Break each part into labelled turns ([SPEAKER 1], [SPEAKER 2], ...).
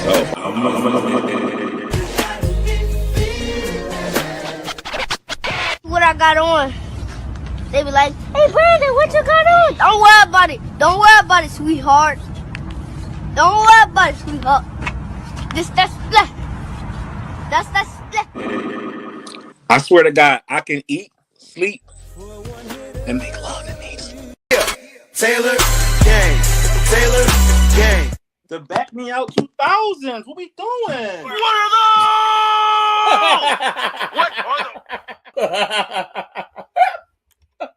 [SPEAKER 1] What I got on? They be like, "Hey Brandon, what you got on?" Don't worry about it. Don't worry about it, sweetheart. Don't worry about it, sweetheart. That's split. That's split.
[SPEAKER 2] I swear to God, I can eat, sleep, and make love in these.
[SPEAKER 3] Yeah. Taylor Gang. Taylor Gang.
[SPEAKER 2] The Back Me Out 2000s. What we doing?
[SPEAKER 3] What are those? What are those?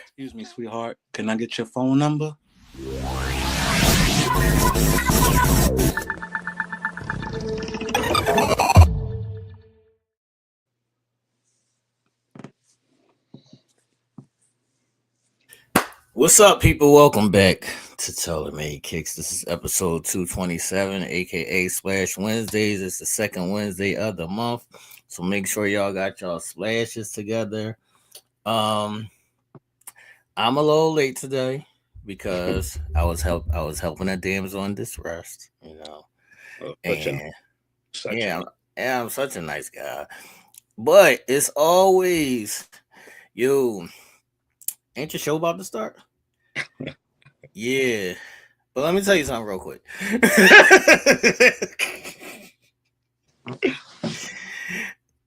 [SPEAKER 2] Excuse me, sweetheart. Can I get your phone number?
[SPEAKER 4] What's up, people? Welcome back to Taylor Made Kicks. This is episode 227, aka Splash Wednesdays. It's the second Wednesday of the month, so make sure y'all got y'all splashes together. I'm a little late today because I was helping a damsel in distress, you know. I'm such a nice guy, but it's always you. Ain't your show about to start? Yeah. But let me tell you something real quick.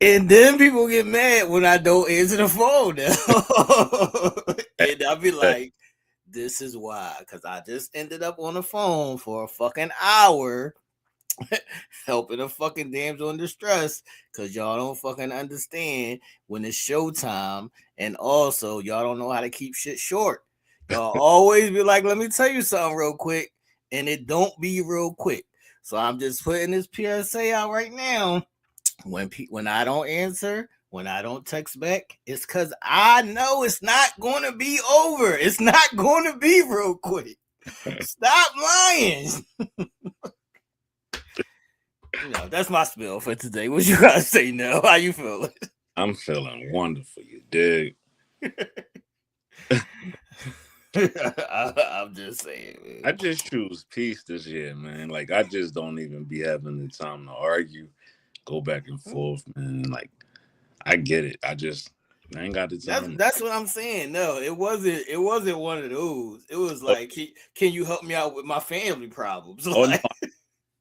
[SPEAKER 4] And then people get mad when I don't answer the phone now. And I'll be like, this is why. Because I just ended up on the phone for a fucking hour helping a fucking damsel in distress because y'all don't fucking understand when it's showtime, and also y'all don't know how to keep shit short. Y'all always be like, let me tell you something real quick, and it don't be real quick. So I'm just putting this PSA out right now. When I don't answer, when I don't text back, it's because I know it's not going to be over. It's not going to be real quick. Stop lying. You know, that's my spiel for today. What you gotta say now? How you feeling?
[SPEAKER 2] I'm feeling wonderful, you dig?
[SPEAKER 4] I'm just saying, man.
[SPEAKER 2] I just choose peace this year, man. Like, I just don't even be having the time to argue, go back and forth, man. Like, I get it. I ain't got the time.
[SPEAKER 4] That's what I'm saying. No, it wasn't one of those. It was like, can you help me out with my family problems?
[SPEAKER 2] Oh, no.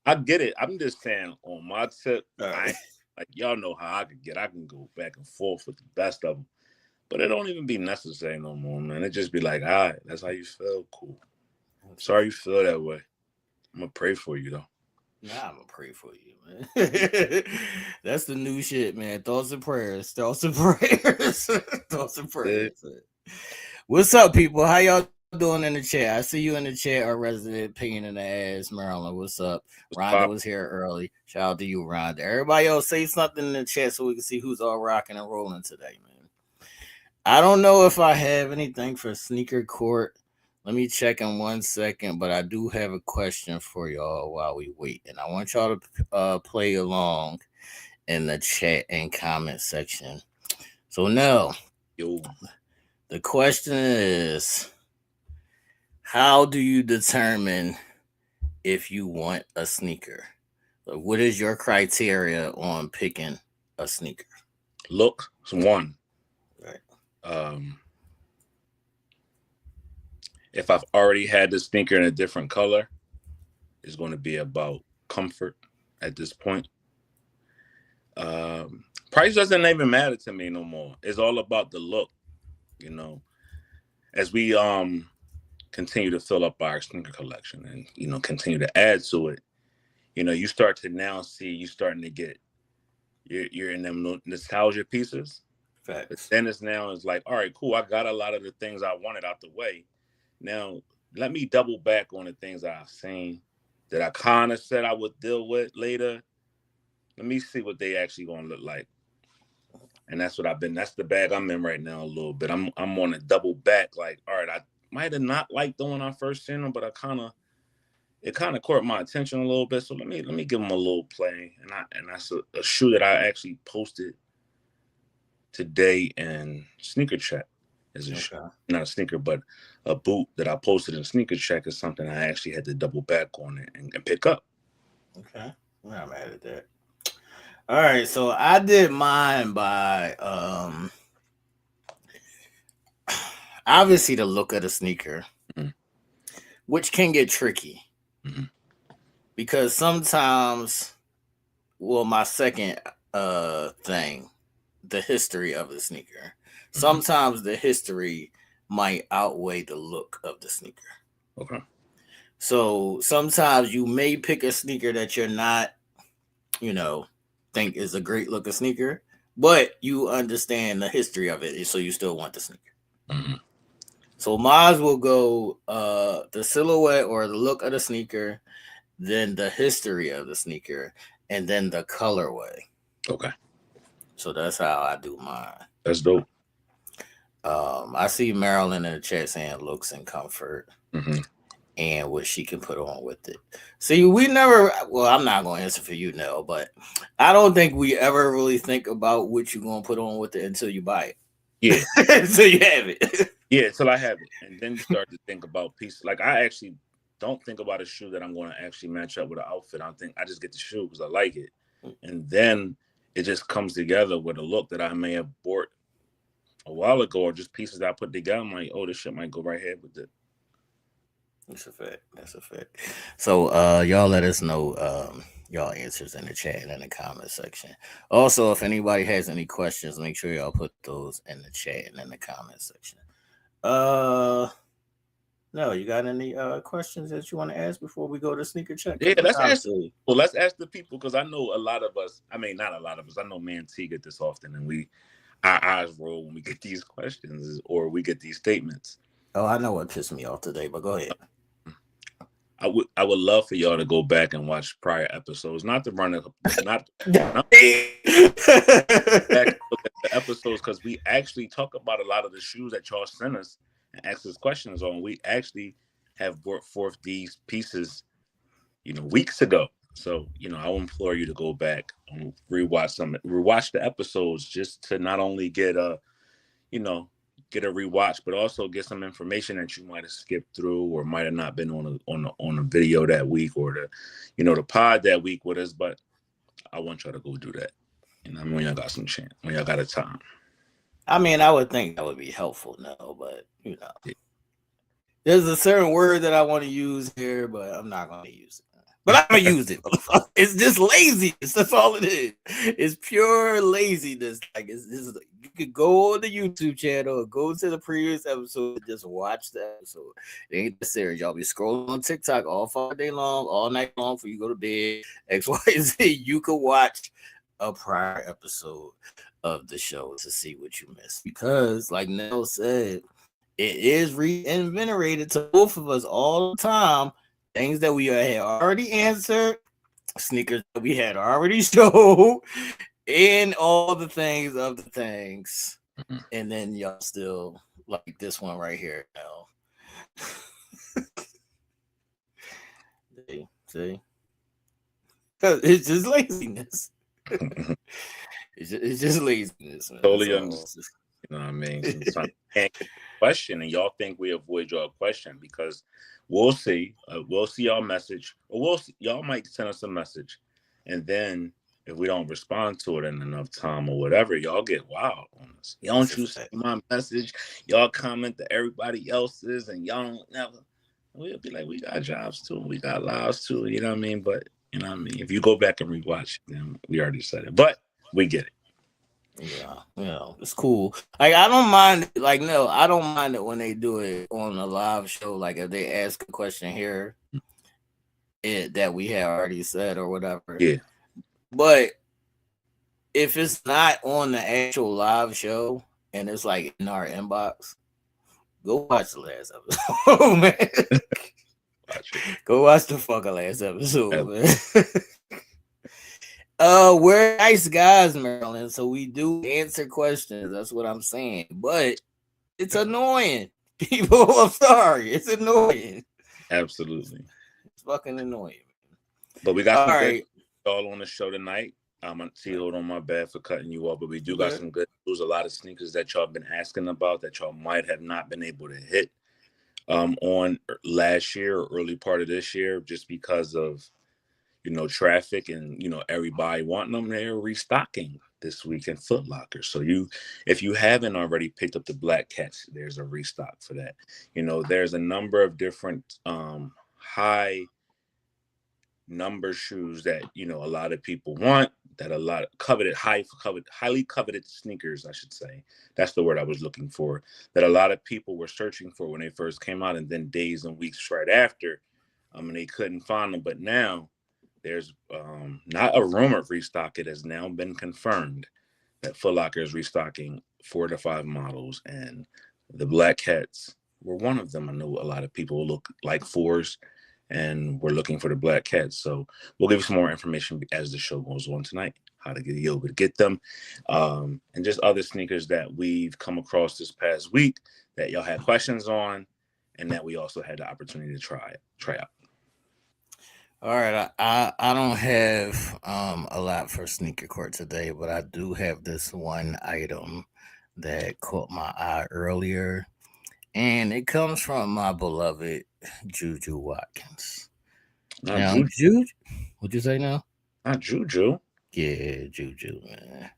[SPEAKER 2] I get it. I'm just saying on my tip, like y'all know how I can go back and forth with the best of them, but it don't even be necessary no more, man. It just be like, all right, that's how you feel, cool. Sorry you feel that way. I'm gonna pray for you though.
[SPEAKER 4] Nah, I'm gonna pray for you, man. That's the new shit, man. Thoughts and prayers. Thoughts and prayers. Thoughts and prayers. What's up, people? How y'all doing in the chat? I see you in the chat, our resident pain in the ass, Maryland. What's up? Rhonda was here early. Shout out to you, Rhonda. Everybody else say something in the chat so we can see who's all rocking and rolling today, man. I don't know if I have anything for sneaker court. Let me check in 1 second, but I do have a question for y'all while we wait. And I want y'all to play along in the chat and comment section. So now, the question is, how do you determine if you want a sneaker? Like, what is your criteria on picking a sneaker?
[SPEAKER 2] Look, one.
[SPEAKER 4] Right.
[SPEAKER 2] If I've already had the sneaker in a different color, it's going to be about comfort at this point. Price doesn't even matter to me no more. It's all about the look, you know. As we continue to fill up our sneaker collection and, you know, continue to add to it, you know, you start to now see you starting to get you're in them nostalgia pieces.
[SPEAKER 4] Facts.
[SPEAKER 2] But then it's like, all right, cool. I got a lot of the things I wanted out the way. Now let me double back on the things I've seen that I kind of said I would deal with later. Let me see what they actually gonna look like. And that's the bag I'm in right now a little bit. I'm on a double back, like, all right, I might have not liked the one I first seen them, but it kind of caught my attention a little bit. So let me give them a little play. And that's a shoe that I actually posted today in Sneaker Check. Not a sneaker, but a boot that I posted in Sneaker Check is something I actually had to double back on it and pick up.
[SPEAKER 4] Okay. I'm not mad at that. All right, so I did mine by obviously the look of the sneaker,
[SPEAKER 2] Mhm.
[SPEAKER 4] which can get tricky
[SPEAKER 2] Mhm.
[SPEAKER 4] because sometimes, well, my second thing, the history of the sneaker.
[SPEAKER 2] Mhm.
[SPEAKER 4] Sometimes the history might outweigh the look of the sneaker.
[SPEAKER 2] Okay.
[SPEAKER 4] So sometimes you may pick a sneaker that you're not, you know, think is a great looking sneaker, but you understand the history of it, so you still want the sneaker.
[SPEAKER 2] Mhm.
[SPEAKER 4] So Maz will go the silhouette or the look of the sneaker, then the history of the sneaker, and then the colorway.
[SPEAKER 2] Okay.
[SPEAKER 4] So that's how I do mine.
[SPEAKER 2] That's dope.
[SPEAKER 4] I see Marilyn in the chat saying looks and comfort
[SPEAKER 2] Mm-hmm.
[SPEAKER 4] and what she can put on with it. See, we never, well, I'm not going to answer for you, Nell, but I don't think we ever really think about what you're going to put on with it until you buy
[SPEAKER 2] Yeah.
[SPEAKER 4] it. So you have it.
[SPEAKER 2] Yeah, till I have it. And then you start to think about pieces. Like I actually don't think about a shoe that I'm going to actually match up with an outfit. I just get the shoe because I like it. And then it just comes together with a look that I may have bought a while ago or just pieces that I put together. I'm like, oh, this shit might go right here with it.
[SPEAKER 4] That's a fact. That's a fact. So y'all let us know y'all answers in the chat and in the comment section. Also, if anybody has any questions, make sure y'all put those in the chat and in the comment section. No, you got any questions that you want to ask before we go to sneaker check?
[SPEAKER 2] Yeah, let's ask the people because I know a lot of us, I mean not a lot of us, I know me and T get this often and our eyes roll when we get these questions or we get these statements.
[SPEAKER 4] Oh, I know what pissed me off today, but go ahead.
[SPEAKER 2] I would love for y'all to go back and watch prior episodes, not to run not back and look at the episodes because we actually talk about a lot of the shoes that y'all sent us and ask us questions on. We actually have brought forth these pieces, weeks ago. So, I will implore you to go back and rewatch the episodes just to not only get get a rewatch, but also get some information that you might have skipped through or might have not been on a video that week or the pod that week with us. But I want y'all to go do that. When y'all got some chance, when y'all got a time.
[SPEAKER 4] I mean, I would think that would be helpful, but there's a certain word that I want to use here, but I'm not going to use it. But I'm gonna use it. It's just laziness. That's all it is. It's pure laziness. Like you could go on the YouTube channel, or go to the previous episode, and just watch the episode. It ain't that serious. Y'all be scrolling on TikTok all 5 day long, all night long before you go to bed. X, Y, Z. You could watch a prior episode of the show to see what you missed. Because, like Nell said, it is reinvigorated to both of us all the time. Things that we had already answered, sneakers that we had already showed, and all the things of the things. And then y'all still like this one right here now. See? It's just laziness. It's just laziness, man.
[SPEAKER 2] Totally understand. You know what I mean? Sometimes can't get a question, and y'all think we avoid your question because we'll see y'all message, or y'all might send us a message, and then if we don't respond to it in enough time or whatever, y'all get wild on us. Y'all don't you see my message? Y'all comment to everybody else's, and y'all don't never. We'll be like, we got jobs too, we got lives too. You know what I mean? But you know what I mean. If you go back and rewatch, then we already said it, but we get it.
[SPEAKER 4] Yeah, it's cool. Like I don't mind. Like no, I don't mind it when they do it on a live show. Like if they ask a question here, that we had already said or whatever.
[SPEAKER 2] Yeah.
[SPEAKER 4] But if it's not on the actual live show and it's like in our inbox, go watch the last episode, man. Go watch the fucking last episode, man. We're nice guys, Maryland, so we do answer questions. That's what I'm saying. But it's annoying. People, I'm sorry. It's annoying.
[SPEAKER 2] Absolutely.
[SPEAKER 4] It's fucking annoying.
[SPEAKER 2] But we got some good all on the show tonight. I'm T-Hold on my bad for cutting you off, but we do got some good news. A lot of sneakers that y'all been asking about that y'all might have not been able to hit on last year or early part of this year just because of traffic and, everybody wanting them, they're restocking this week in Foot Locker. So if you haven't already picked up the Black Cats, there's a restock for that. There's a number of different high number shoes that, a lot of people want, that a lot of highly coveted sneakers, I should say. That's the word I was looking for, that a lot of people were searching for when they first came out, and then days and weeks right after, and they couldn't find them. But now there's not a rumored restock. It has now been confirmed that Foot Locker is restocking 4 to 5 models, and the Black Cats were one of them. I know a lot of people look like 4s, and we're looking for the Black Cats. So we'll give you some more information as the show goes on tonight, how to be able to get them, and just other sneakers that we've come across this past week that y'all had questions on, and that we also had the opportunity to try out.
[SPEAKER 4] All right, I don't have a lot for Sneaker Court today, but I do have this one item that caught my eye earlier, and it comes from my beloved Juju Watkins. Now, Juju, what'd you say now?
[SPEAKER 2] Not Juju.
[SPEAKER 4] Yeah, Juju, man.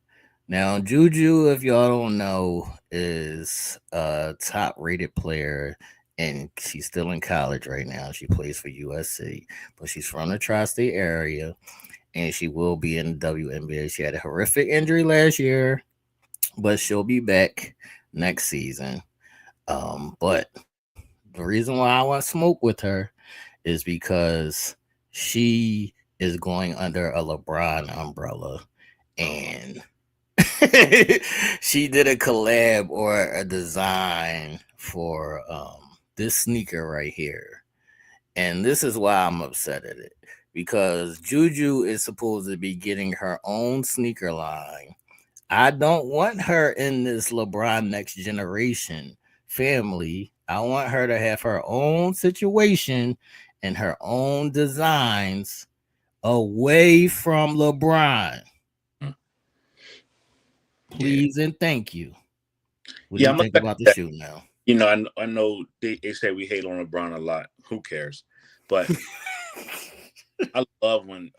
[SPEAKER 4] Now, Juju, if y'all don't know, is a top-rated player, and she's still in college right now. She plays for USC, but she's from the tri-state area, and she will be in the WNBA. She had a horrific injury last year, but she'll be back next season. But the reason why I want to smoke with her is because she is going under a LeBron umbrella, and she did a collab or a design for this sneaker right here. And this is why I'm upset at it, because Juju is supposed to be getting her own sneaker line. I don't want her in this LeBron next generation family. I want her to have her own situation and her own designs away from LeBron. Please and thank you. What do you think about the shoe now?
[SPEAKER 2] I know they say we hate on LeBron a lot. Who cares? But I love when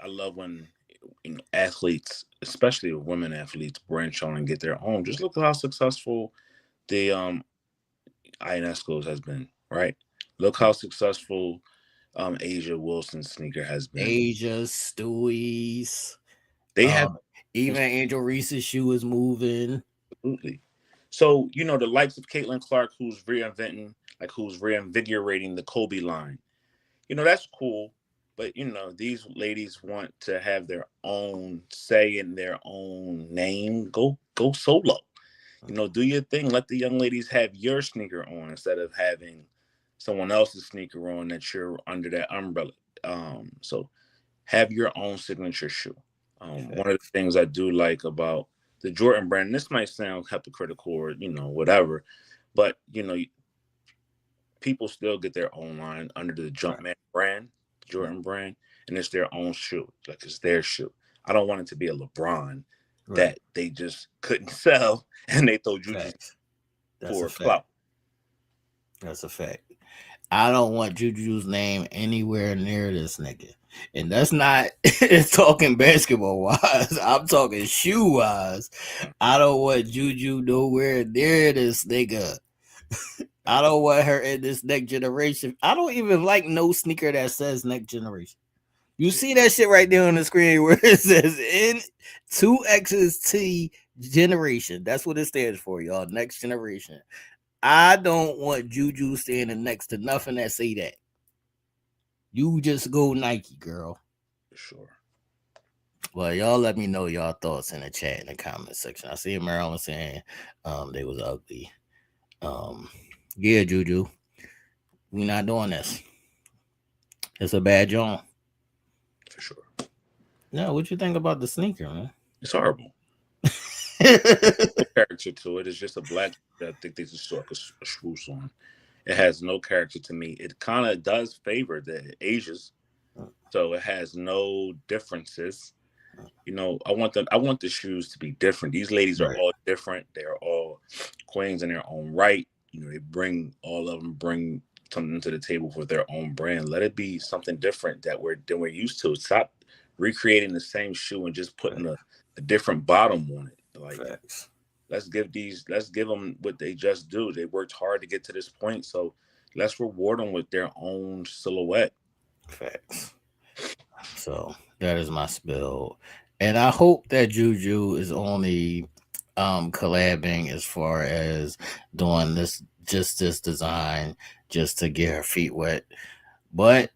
[SPEAKER 2] athletes, especially women athletes, branch on and get their own. Just look at how successful the Ionesco's has been, right? Look how successful Asia Wilson's sneaker has been.
[SPEAKER 4] Asia, Stewie's.
[SPEAKER 2] They have
[SPEAKER 4] even Angel Reese's shoe is moving.
[SPEAKER 2] Absolutely. So, the likes of Caitlin Clark, who's reinvigorating the Kobe line. That's cool. But, these ladies want to have their own say in their own name. Go solo. Do your thing. Let the young ladies have your sneaker on instead of having someone else's sneaker on that you're under that umbrella. So have your own signature shoe. One of the things I do like about the Jordan brand, this might sound hypocritical or, whatever, but, people still get their own line under the Jumpman brand, Jordan brand, and it's their own shoe. Like, it's their shoe. I don't want it to be a LeBron that they just couldn't sell and they throw Juju for clout.
[SPEAKER 4] That's a fact. I don't want Juju's name anywhere near this nigga. And that's not talking basketball wise. I'm talking shoe wise. I don't want Juju nowhere near this nigga. I don't want her in this next generation. I don't even like no sneaker that says next generation. You see that shit right there on the screen where it says N2XT generation. That's what it stands for, y'all. Next generation. I don't want Juju standing next to nothing that say that. You just go Nike, girl.
[SPEAKER 2] For sure.
[SPEAKER 4] Well, y'all let me know y'all thoughts in the chat in the comment section. I see Marilyn saying they was ugly. Yeah, Juju. We not doing this. It's a bad joint.
[SPEAKER 2] For sure.
[SPEAKER 4] No, what you think about the sneaker, man?
[SPEAKER 2] It's horrible. No character to it. It's just a black. I think they just saw a swoosh on. It has no character to me. It kind of does favor the Asians, so it has no differences. I want the shoes to be different. These ladies are all different. They're all queens in their own right. They bring all of them bring something to the table for their own brand. Let it be something different that we're used to. Stop recreating the same shoe and just putting a different bottom on it. Like,
[SPEAKER 4] Facts.
[SPEAKER 2] let's give them what they just do. They worked hard to get to this point, so let's reward them with their own silhouette.
[SPEAKER 4] Facts. So that is my spill, and I hope that Juju is only collabing as far as doing this design just to get her feet wet. But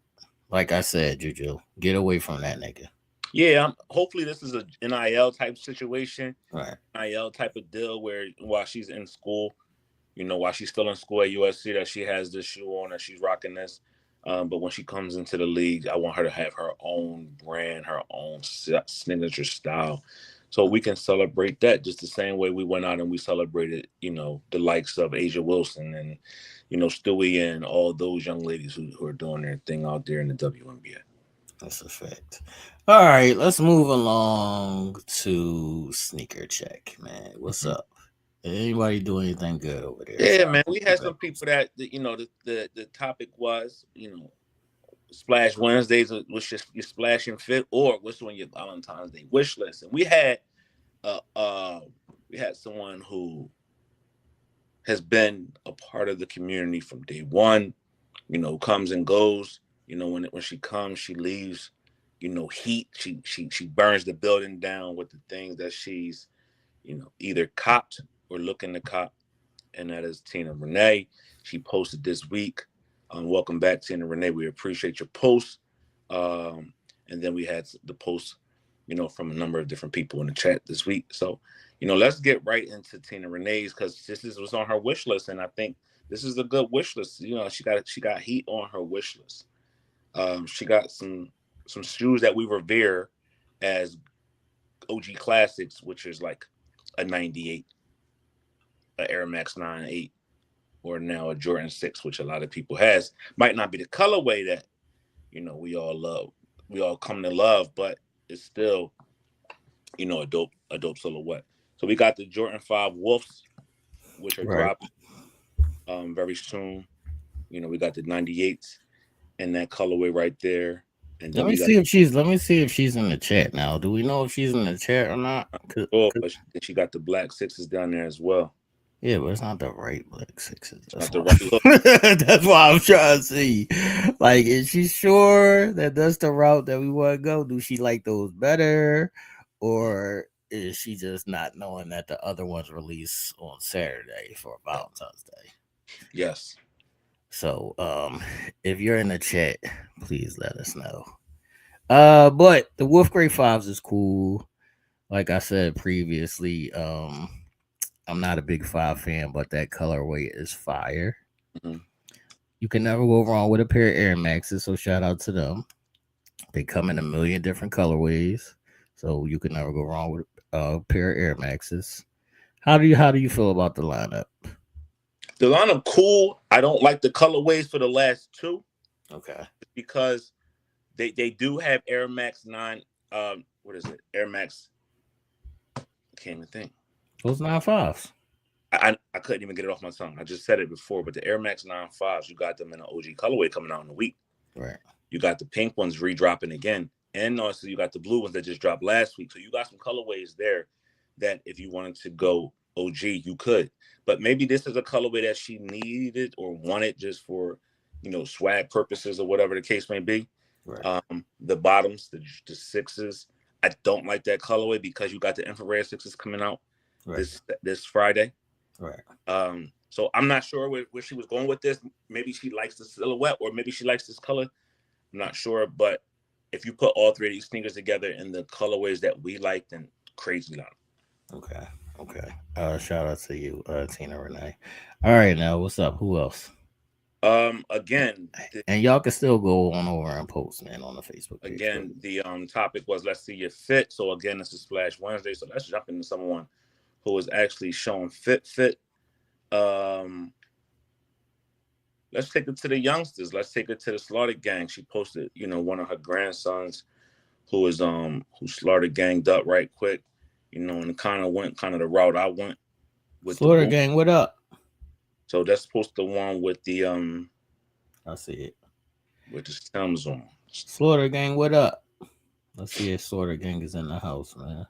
[SPEAKER 4] like I said, Juju, get away from that nigga.
[SPEAKER 2] Yeah, hopefully this is a NIL type situation,
[SPEAKER 4] Right.
[SPEAKER 2] NIL type of deal where while she's in school, while she's still in school at USC, that she has this shoe on, that she's rocking this. But when she comes into the league, I want her to have her own brand, her own signature style. So we can celebrate that just the same way we went out and we celebrated, the likes of Asia Wilson and, Stewie and all those young ladies who are doing their thing out there in the WNBA.
[SPEAKER 4] That's a fact. All right, let's move along to sneaker check, man. What's up? Anybody do anything good over there?
[SPEAKER 2] Yeah, man. We had some people that the topic was, Splash Wednesdays, what's your splash and fit, or what's on your Valentine's Day wish list. And we had someone who has been a part of the community from day one, comes and goes. When she comes, she leaves, heat. She burns the building down with the things that she's, either copped or looking to cop. And that is Tina Renee. She posted this week. Welcome back, Tina Renee. We appreciate your post. And then we had the post, from a number of different people in the chat this week. So, let's get right into Tina Renee's, because this was on her wish list, and I think this is a good wish list. She got heat on her wish list. She got some shoes that we revere as OG classics, which is like a 98, a Air Max 98, or now a Jordan 6, which a lot of people has. Might not be the colorway that, we all love, we all come to love, but it's still, a dope silhouette. So we got the Jordan 5 Wolves, which are dropping very soon. We got the 98s in that colorway right there. And
[SPEAKER 4] let me see if she's in the chat now. Do we know if she's in the chat or not?
[SPEAKER 2] But she got the black 6s down there as well.
[SPEAKER 4] Yeah, but it's not the right black 6s.
[SPEAKER 2] That's the right look.
[SPEAKER 4] That's why I'm trying to see. Like, is she sure that that's the route that we want to go? Do she like those better? Or is she just not knowing that the other ones release on Saturday for Valentine's Day?
[SPEAKER 2] Yes.
[SPEAKER 4] So, if you're in the chat, please let us know. But the Wolf Grey 5s is cool. Like I said previously, I'm not a big 5 fan, but that colorway is fire.
[SPEAKER 2] Mm-hmm.
[SPEAKER 4] You can never go wrong with a pair of Air Maxes, so shout out to them. They come in a million different colorways, so you can never go wrong with a pair of Air Maxes. How do you feel about the lineup?
[SPEAKER 2] The lineup cool. I don't like the colorways for the last two.
[SPEAKER 4] Okay.
[SPEAKER 2] Because they do have Air Max 9. What is it? Air Max. I can't even think.
[SPEAKER 4] Those 9.5s.
[SPEAKER 2] I couldn't even get it off my tongue. I just said it before, but the Air Max 9.5s, you got them in an OG colorway coming out in a week.
[SPEAKER 4] Right.
[SPEAKER 2] You got the pink ones redropping again. And also you got the blue ones that just dropped last week. So you got some colorways there that if you wanted to go OG, you could. But maybe this is a colorway that she needed or wanted just for, swag purposes or whatever the case may be.
[SPEAKER 4] Right.
[SPEAKER 2] The bottoms, the 6s, I don't like that colorway because you got the infrared 6s coming out this Friday.
[SPEAKER 4] Right.
[SPEAKER 2] So I'm not sure where she was going with this. Maybe she likes the silhouette or maybe she likes this color. I'm not sure. But if you put all three of these sneakers together in the colorways that we like, then crazy lot.
[SPEAKER 4] Okay. Shout out to you, Tina Renee. All right, now what's up? Who else?
[SPEAKER 2] Again,
[SPEAKER 4] and y'all can still go on over and post, man, on the Facebook page.
[SPEAKER 2] Again, the topic was let's see your fit. So again, this is Splash Wednesday. So let's jump into someone who is actually showing fit. Let's take it to the youngsters. Let's take it to the Slaughter Gang. She posted, one of her grandsons who Slaughter Ganged up right quick, and kind of went the route I went with
[SPEAKER 4] Slaughter Gang. What up?
[SPEAKER 2] So that's supposed to the one with the
[SPEAKER 4] I see it.
[SPEAKER 2] with the stems on.
[SPEAKER 4] Slaughter Gang, what up? Let's see if Slaughter Gang is in the house, man.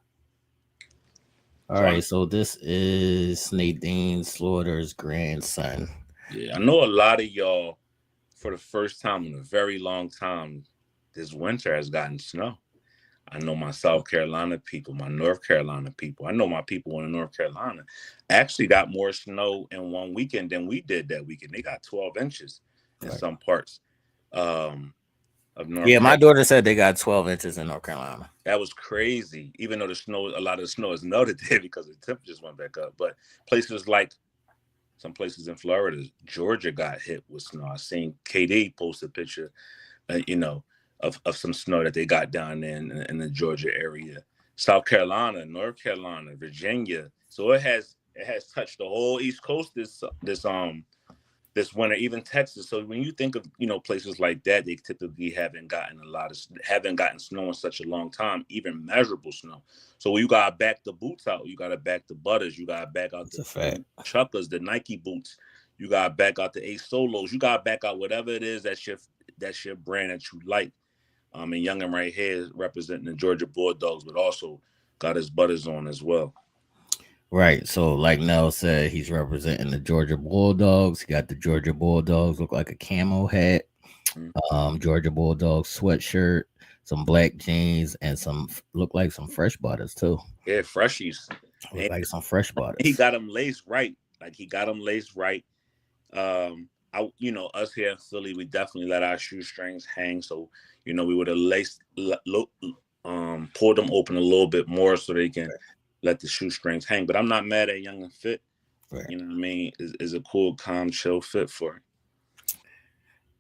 [SPEAKER 4] All
[SPEAKER 2] So
[SPEAKER 4] right, so this is Nadine Slaughter's grandson.
[SPEAKER 2] I know a lot of y'all, for the first time in a very long time, this winter has gotten snow. I know my South Carolina people, my North Carolina people. I know my people in North Carolina actually got more snow in one weekend than we did that weekend. They got 12 inches in
[SPEAKER 4] Right.
[SPEAKER 2] some parts of North
[SPEAKER 4] Yeah, my
[SPEAKER 2] Carolina.
[SPEAKER 4] daughter said they got 12 inches in North Carolina.
[SPEAKER 2] That was crazy. Even though a lot of the snow is melted there because the temperatures went back up. But places like some places in Florida, Georgia got hit with snow. I seen KD post a picture, of some snow that they got down there in the Georgia area. South Carolina, North Carolina, Virginia. So it has touched the whole East Coast this winter, even Texas. So when you think of places like that, they typically haven't gotten snow in such a long time, even measurable snow. So when you gotta back the boots out, you gotta back the Butters, you gotta back out the Chuckers, the Nike boots, you gotta back out the Ace Solos, you gotta back out whatever it is that's your brand that you like. And Youngin right here is representing the Georgia Bulldogs, but also got his Butters on as well.
[SPEAKER 4] Right. So, like Nell said, he's representing the Georgia Bulldogs. He got the Georgia Bulldogs, look like a camo hat, Georgia Bulldogs sweatshirt, some black jeans, and look like some fresh butters too.
[SPEAKER 2] Yeah, freshies.
[SPEAKER 4] Look like some fresh butters.
[SPEAKER 2] He got them laced right. Us here in Philly, we definitely let our shoestrings hang. So, we would have pulled them open a little bit more so they can let the shoestrings hang. But I'm not mad at Young and Fit. Right. You know what I mean? Is a cool, calm, chill fit for it.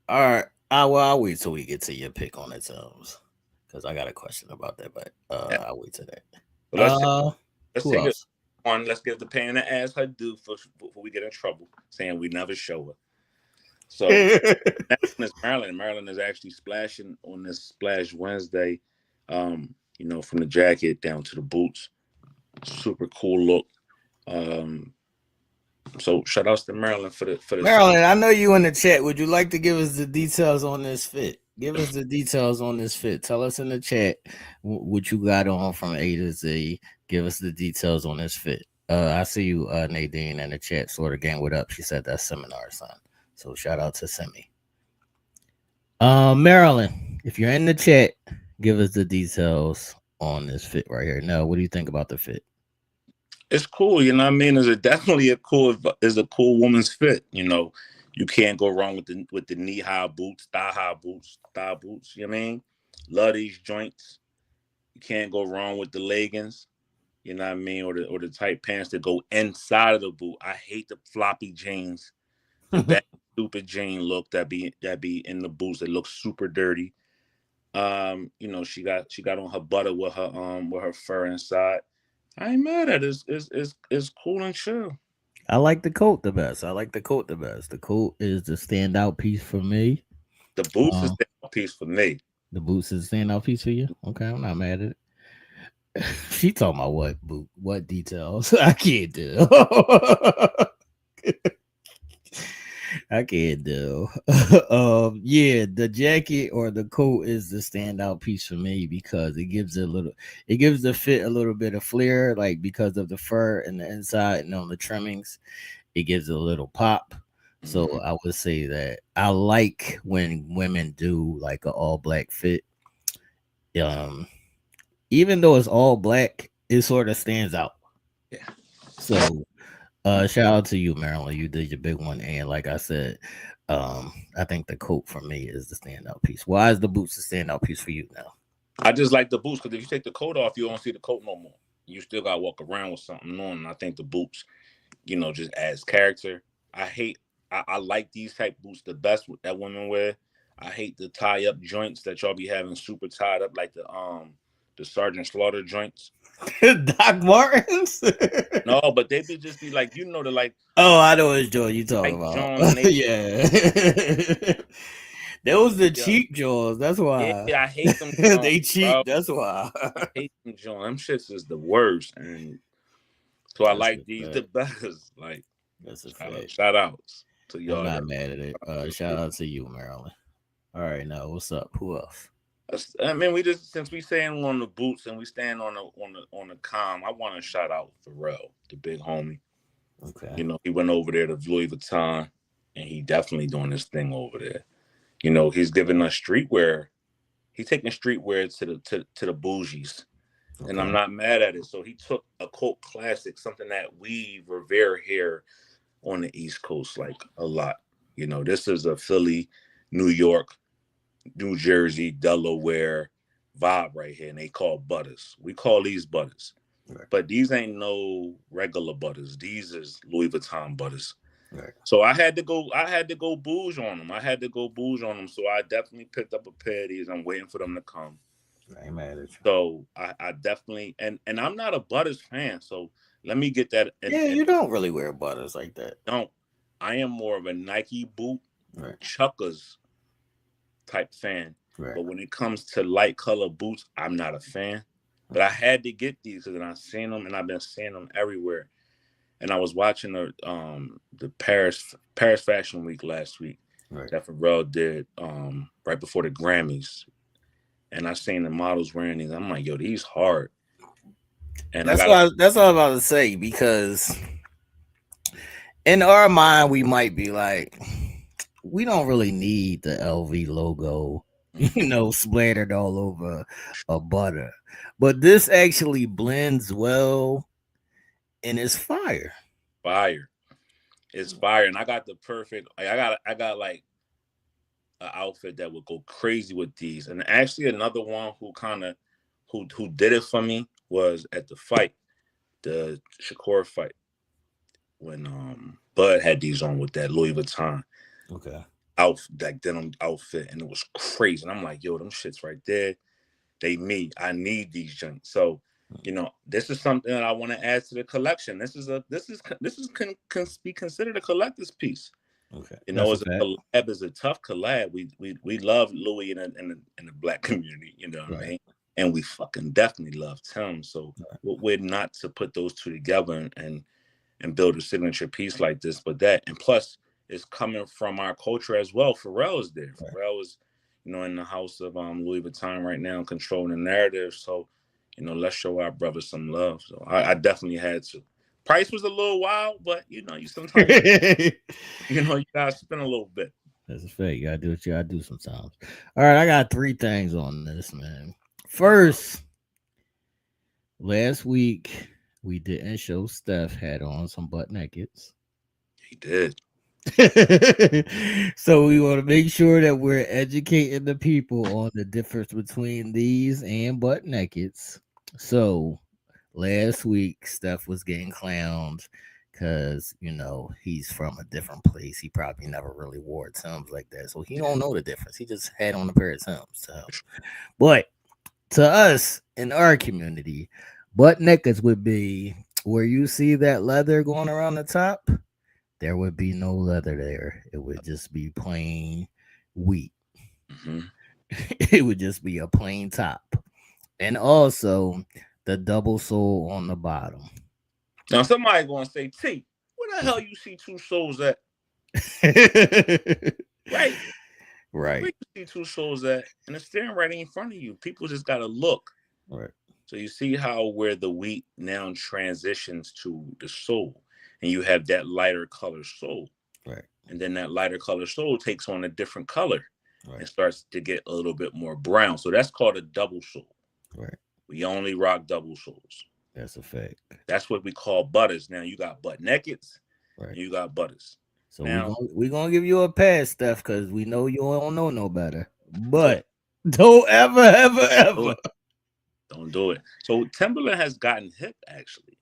[SPEAKER 4] All right. I'll wait till we get to your pick on its terms because I got a question about that, but I'll wait till that.
[SPEAKER 2] Let's take it on. Let's give the pain in the ass her due before we get in trouble, saying we never show her. So next one is Maryland. Maryland is actually splashing on this Splash Wednesday. From the jacket down to the boots. Super cool look. So shout outs to Maryland for the
[SPEAKER 4] Maryland, I know you in the chat. Would you like to give us the details on this fit? Give us the details on this fit. Tell us in the chat what you got on from A to Z. Give us the details on this fit. I see you, Nadine, in the chat. Sort of gang, what up? She said that's Seminar, son. So shout out to Semi. Maryland, if you're in the chat, give us the details on this fit right here. Now, what do you think about the fit?
[SPEAKER 2] It's cool, you know what I mean? It's definitely a cool woman's fit. You can't go wrong with the knee-high boots, thigh boots. You know what I mean? Love these joints. You can't go wrong with the leggings. You know what I mean? Or the tight pants that go inside of the boot. I hate the floppy jeans, the back stupid jean look that be in the boots that look super dirty. She got on her butter with her fur inside. I ain't mad at it. It's cool and chill.
[SPEAKER 4] I like the coat the best. The coat is the standout piece for me.
[SPEAKER 2] The boots is the standout piece for me.
[SPEAKER 4] The boots is the standout piece for you? Okay, I'm not mad at it. She talking about what details? I can't do. I can't do. The jacket or the coat is the standout piece for me because it gives the fit a little bit of flair, like because of the fur and the inside and on the trimmings, it gives it a little pop. So I would say that I like when women do like an all black fit. Even though it's all black, it sort of stands out.
[SPEAKER 2] Yeah.
[SPEAKER 4] So shout out to you, Maryland. You did your big one. And like I said, I think the coat for me is the standout piece. Why is the boots the standout piece for you now?
[SPEAKER 2] I just like the boots because if you take the coat off, you don't see the coat no more. You still got to walk around with something on. And I think the boots, just adds character. I like these type boots the best that women wear. I hate the tie up joints that y'all be having super tied up like the Sergeant Slaughter joints.
[SPEAKER 4] Doc Martens?
[SPEAKER 2] No, but they just be like, the like.
[SPEAKER 4] Oh, I know which joint you talking
[SPEAKER 2] like
[SPEAKER 4] about. Yeah. Those the cheap jaws. That's why.
[SPEAKER 2] Yeah, I hate them.
[SPEAKER 4] They cheap. Bro. That's why.
[SPEAKER 2] I hate them jaws. Them shits is the worst. And so I like these the best. Like,
[SPEAKER 4] that's a
[SPEAKER 2] shout outs. So
[SPEAKER 4] I'm
[SPEAKER 2] y'all
[SPEAKER 4] not
[SPEAKER 2] heard.
[SPEAKER 4] mad at it. Shout out to you, Maryland. All right, now what's up? Who else?
[SPEAKER 2] I mean, we just since we stand on the boots and we stand on the calm, I want to shout out Pharrell, the big homie.
[SPEAKER 4] Okay.
[SPEAKER 2] You know, he went over there to Louis Vuitton, and he definitely doing this thing over there. You know, he's giving us streetwear. He's taking streetwear to the bougies, and I'm
[SPEAKER 4] Okay.
[SPEAKER 2] not mad at it. So he took a cult classic, something that we revere here on the East Coast like a lot. You know, this is a Philly, New York, New Jersey, Delaware vibe right here, and they call butters. We call these butters.
[SPEAKER 4] Right.
[SPEAKER 2] But these ain't no regular butters. These is Louis Vuitton butters.
[SPEAKER 4] Right.
[SPEAKER 2] So I had to go bouge on them. So I definitely picked up a pair of these. I'm waiting for them to come.
[SPEAKER 4] I ain't mad at you.
[SPEAKER 2] So I definitely and I'm not a butters fan. So let me get that.
[SPEAKER 4] Yeah, you don't really wear butters like that.
[SPEAKER 2] Don't. I am more of a Nike boot,
[SPEAKER 4] Right.
[SPEAKER 2] Chuckers type fan.
[SPEAKER 4] Right.
[SPEAKER 2] But when it comes to light color boots, I'm not a fan. But I had to get these because I've seen them and I've been seeing them everywhere. And I was watching the Paris Fashion Week last week
[SPEAKER 4] Right.
[SPEAKER 2] that Pharrell did right before the Grammys. And I seen the models wearing these. I'm like, yo, these hard. And
[SPEAKER 4] that's what I was about to say, because in our mind we might be like, we don't really need the LV logo, splattered all over a butter. But this actually blends well and it's fire.
[SPEAKER 2] Fire. It's fire. And I got the perfect, I got like an outfit that would go crazy with these. And actually another one who did it for me was at the fight, the Shakur fight, when Bud had these on with that Louis Vuitton denim outfit, and it was crazy. And I'm like, yo, them shits right there, I need these joints. So, this is something that I want to add to the collection. This can be considered a collector's piece.
[SPEAKER 4] Okay.
[SPEAKER 2] It's a collab, is a tough collab. We love Louis in the black community, what I mean? And we fucking definitely love Tim. So we're not to put those two together and build a signature piece like this, but that, and plus it's coming from our culture as well. Pharrell is there. Pharrell is, in the house of Louis Vuitton right now, controlling the narrative. So, let's show our brothers some love. So I definitely had to. Price was a little wild, but you sometimes you gotta spend a little bit.
[SPEAKER 4] That's a fact. You gotta do what you gotta do sometimes. All right, I got 3 things on this, man. First, last week we didn't show Steph had on some butt nakeds.
[SPEAKER 2] He did.
[SPEAKER 4] So we want to make sure that we're educating the people on the difference between these and butt nakeds. So last week, Steph was getting clowned because, he's from a different place. He probably never really wore Timbs like that. So he don't know the difference. He just had on a pair of Timbs. So. But to us, in our community, butt nakeds would be where you see that leather going around the top. There would be no leather there. It would just be plain wheat.
[SPEAKER 2] Mm-hmm.
[SPEAKER 4] It would just be a plain top. And also the double sole on the bottom.
[SPEAKER 2] Now somebody gonna say, T, where the hell you see 2 soles at? Right. Where you see 2 soles at? And it's staring right in front of you. People just gotta look.
[SPEAKER 4] Right.
[SPEAKER 2] So you see where the wheat now transitions to the sole. And you have that lighter color sole.
[SPEAKER 4] Right.
[SPEAKER 2] And then that lighter color sole takes on a different color. Right. And starts to get a little bit more brown. So that's called a double sole.
[SPEAKER 4] Right.
[SPEAKER 2] We only rock double soles.
[SPEAKER 4] That's a fact.
[SPEAKER 2] That's what we call butters. Now you got butt nakeds,
[SPEAKER 4] right?
[SPEAKER 2] And you got butters.
[SPEAKER 4] So now, we're gonna give you a pass, Steph, because we know you don't know no better. But don't ever
[SPEAKER 2] don't do it. So Timberland has gotten hip actually,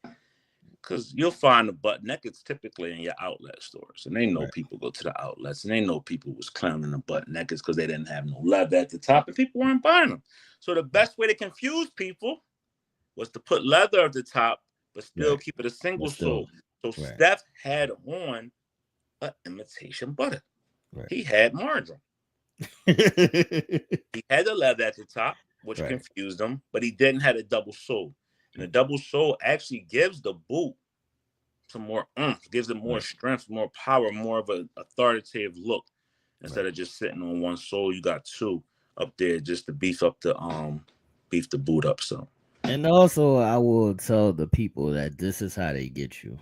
[SPEAKER 2] because you'll find the butt nakeds typically in your outlet stores, and they know people go to the outlets, and they know people was clowning the butt nakeds because they didn't have no leather at the top, and people weren't buying them. So the best way to confuse people was to put leather at the top, but still keep it a single sole. So Steph had on an imitation butter. Right. He had margarine. He had the leather at the top, which confused him, but he didn't have a double sole. And the double sole actually gives the boot more oomph, gives it more strength, more power, more of an authoritative look. Instead of just sitting on one sole, you got two up there just to beef the boot up. So
[SPEAKER 4] And also, I will tell the people that this is how they get you.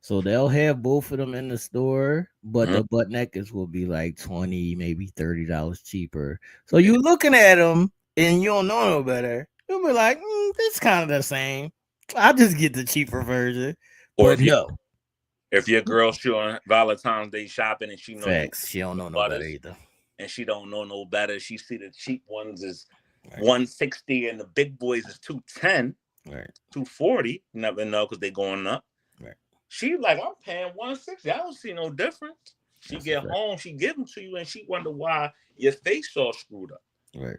[SPEAKER 4] So they'll have both of them in the store, but the butt neckers will be like $20, maybe $30 cheaper. So you looking at them and you don't know no better. You'll be like, this kind of the same. I'll just get the cheaper version.
[SPEAKER 2] or
[SPEAKER 4] But no.
[SPEAKER 2] if your girl's showing Valentine's Day shopping and she knows
[SPEAKER 4] Facts. She don't know no better either.
[SPEAKER 2] And she don't know no better. She see the cheap ones is 160 and the big boys is 210, 240. You never know because they going up. She like, I'm paying 160. I don't see no difference. She get home, she give them to you, and she wonder why your face all screwed up.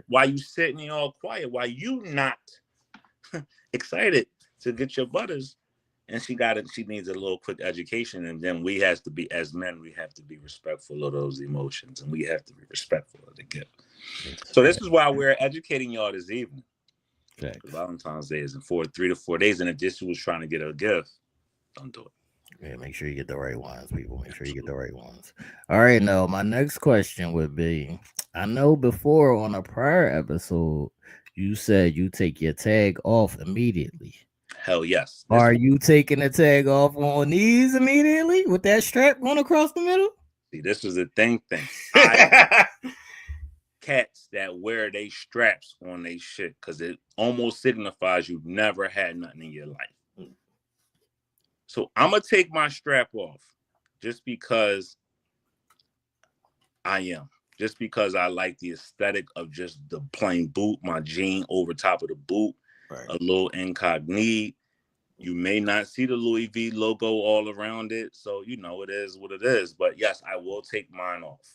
[SPEAKER 2] Why you sitting all quiet? Why you not excited to get your butters? And she needs a little quick education. And then we have to be, as men, we have to be respectful of those emotions, and we have to be respectful of the gift. So this is why we're educating y'all this evening. Valentine's Day is in 3 to 4 days, and if this was trying to get a gift, don't do it.
[SPEAKER 4] Yeah, make sure you get the right ones, people. Make sure you get the right ones. All right, now my next question would be: I know before on a prior episode, you said you take your tag off immediately.
[SPEAKER 2] Hell yes.
[SPEAKER 4] Are you taking the tag off on these immediately with that strap going across the middle?
[SPEAKER 2] See, this was a thing. Cats that wear they straps on they shit because it almost signifies you've never had nothing in your life. So I'm going to take my strap off just because I am. Just because I like the aesthetic of just the plain boot, my jean over top of the boot, a little incognito. You may not see the Louis V logo all around it. So, you know, it is what it is. But yes, I will take mine off.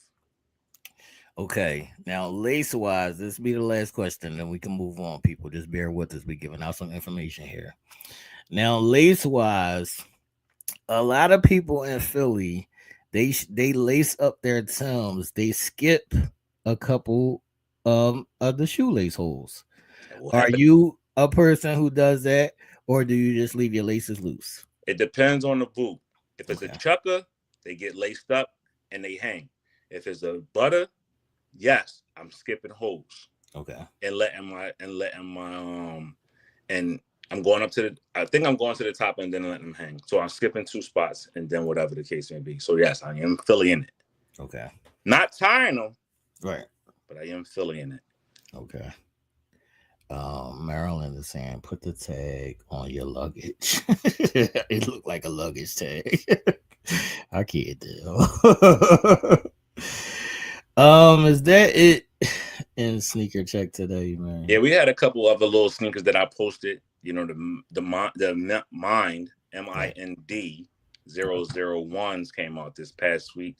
[SPEAKER 4] Okay. Now, lace-wise, this will be the last question, and we can move on, people. Just bear with us. We're giving out some information here. Now, lace-wise, a lot of people in Philly, they lace up their Timbs. They skip a couple of the shoelace holes. Are you a person who does that, or do you just leave your laces loose?
[SPEAKER 2] It depends on the boot. If it's a chucker, they get laced up and they hang. If it's a butter, yes, I'm skipping holes.
[SPEAKER 4] Okay.
[SPEAKER 2] And I'm going up to I'm going to the top and then letting them hang. So I'm skipping 2 spots and then whatever the case may be. So yes, I am filling it.
[SPEAKER 4] Okay.
[SPEAKER 2] Not tying them.
[SPEAKER 4] Right.
[SPEAKER 2] But I am filling it.
[SPEAKER 4] Okay. Marilyn is saying, put the tag on your luggage. It looked like a luggage tag. I can't tell. Is that it in sneaker check today, man?
[SPEAKER 2] Yeah, we had a couple other little sneakers that I posted. You know, the Mind MIND 001s came out this past week.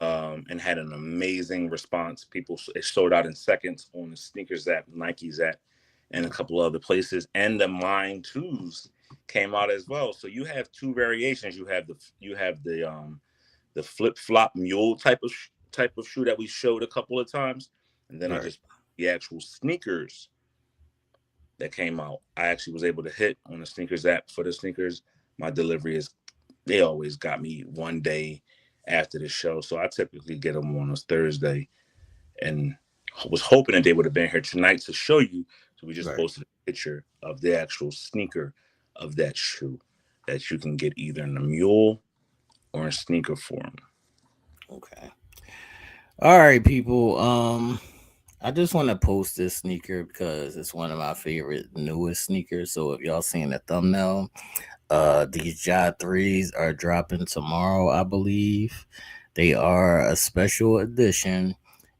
[SPEAKER 2] And had an amazing response. It sold out in seconds on the sneakers app, Nike's app, and a couple other places. And the Mind 2s came out as well. So you have 2 variations. You have the flip flop mule type of shoe that we showed a couple of times, and then I just the actual sneakers that came out. I actually was able to hit on the sneakers app for the sneakers. My delivery they always got me one day after the show. So I typically get them on a Thursday, and was hoping that they would have been here tonight to show you. So we just posted a picture of the actual sneaker of that shoe that you can get either in a mule or in sneaker form.
[SPEAKER 4] Okay. All right, people. I just want to post this sneaker because it's one of my favorite newest sneakers. So if y'all seen the thumbnail, these Ja 3s are dropping tomorrow, I believe. They are a special edition.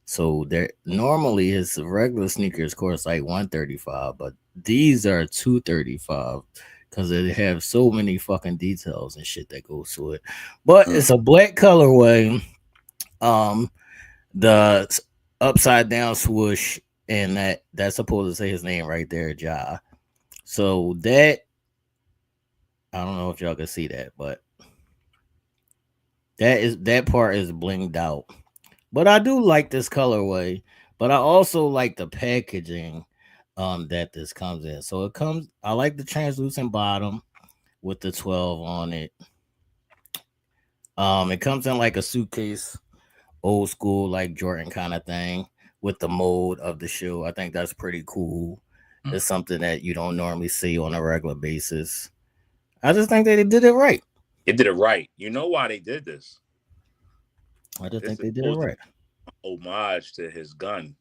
[SPEAKER 4] So they're normally his regular sneakers cost like $135, but these are $235 because they have so many fucking details and shit that goes to it. But it's a black colorway. The upside down swoosh, and that's supposed to say his name right there, Ja. So that, I don't know if y'all can see that, but that part is blinged out. But I do like this colorway, but I also like the packaging that this comes in. So I like the translucent bottom. with the 12 on it. It comes in like a suitcase, old school like Jordan kind of thing with the mold of the shoe. I think that's pretty cool. It's something that you don't normally see on a regular basis. I just think they did it right.
[SPEAKER 2] They did it right. You know why they did this?
[SPEAKER 4] I just
[SPEAKER 2] This
[SPEAKER 4] think
[SPEAKER 2] is
[SPEAKER 4] they did it
[SPEAKER 2] supposed to
[SPEAKER 4] right.
[SPEAKER 2] be homage to his gun.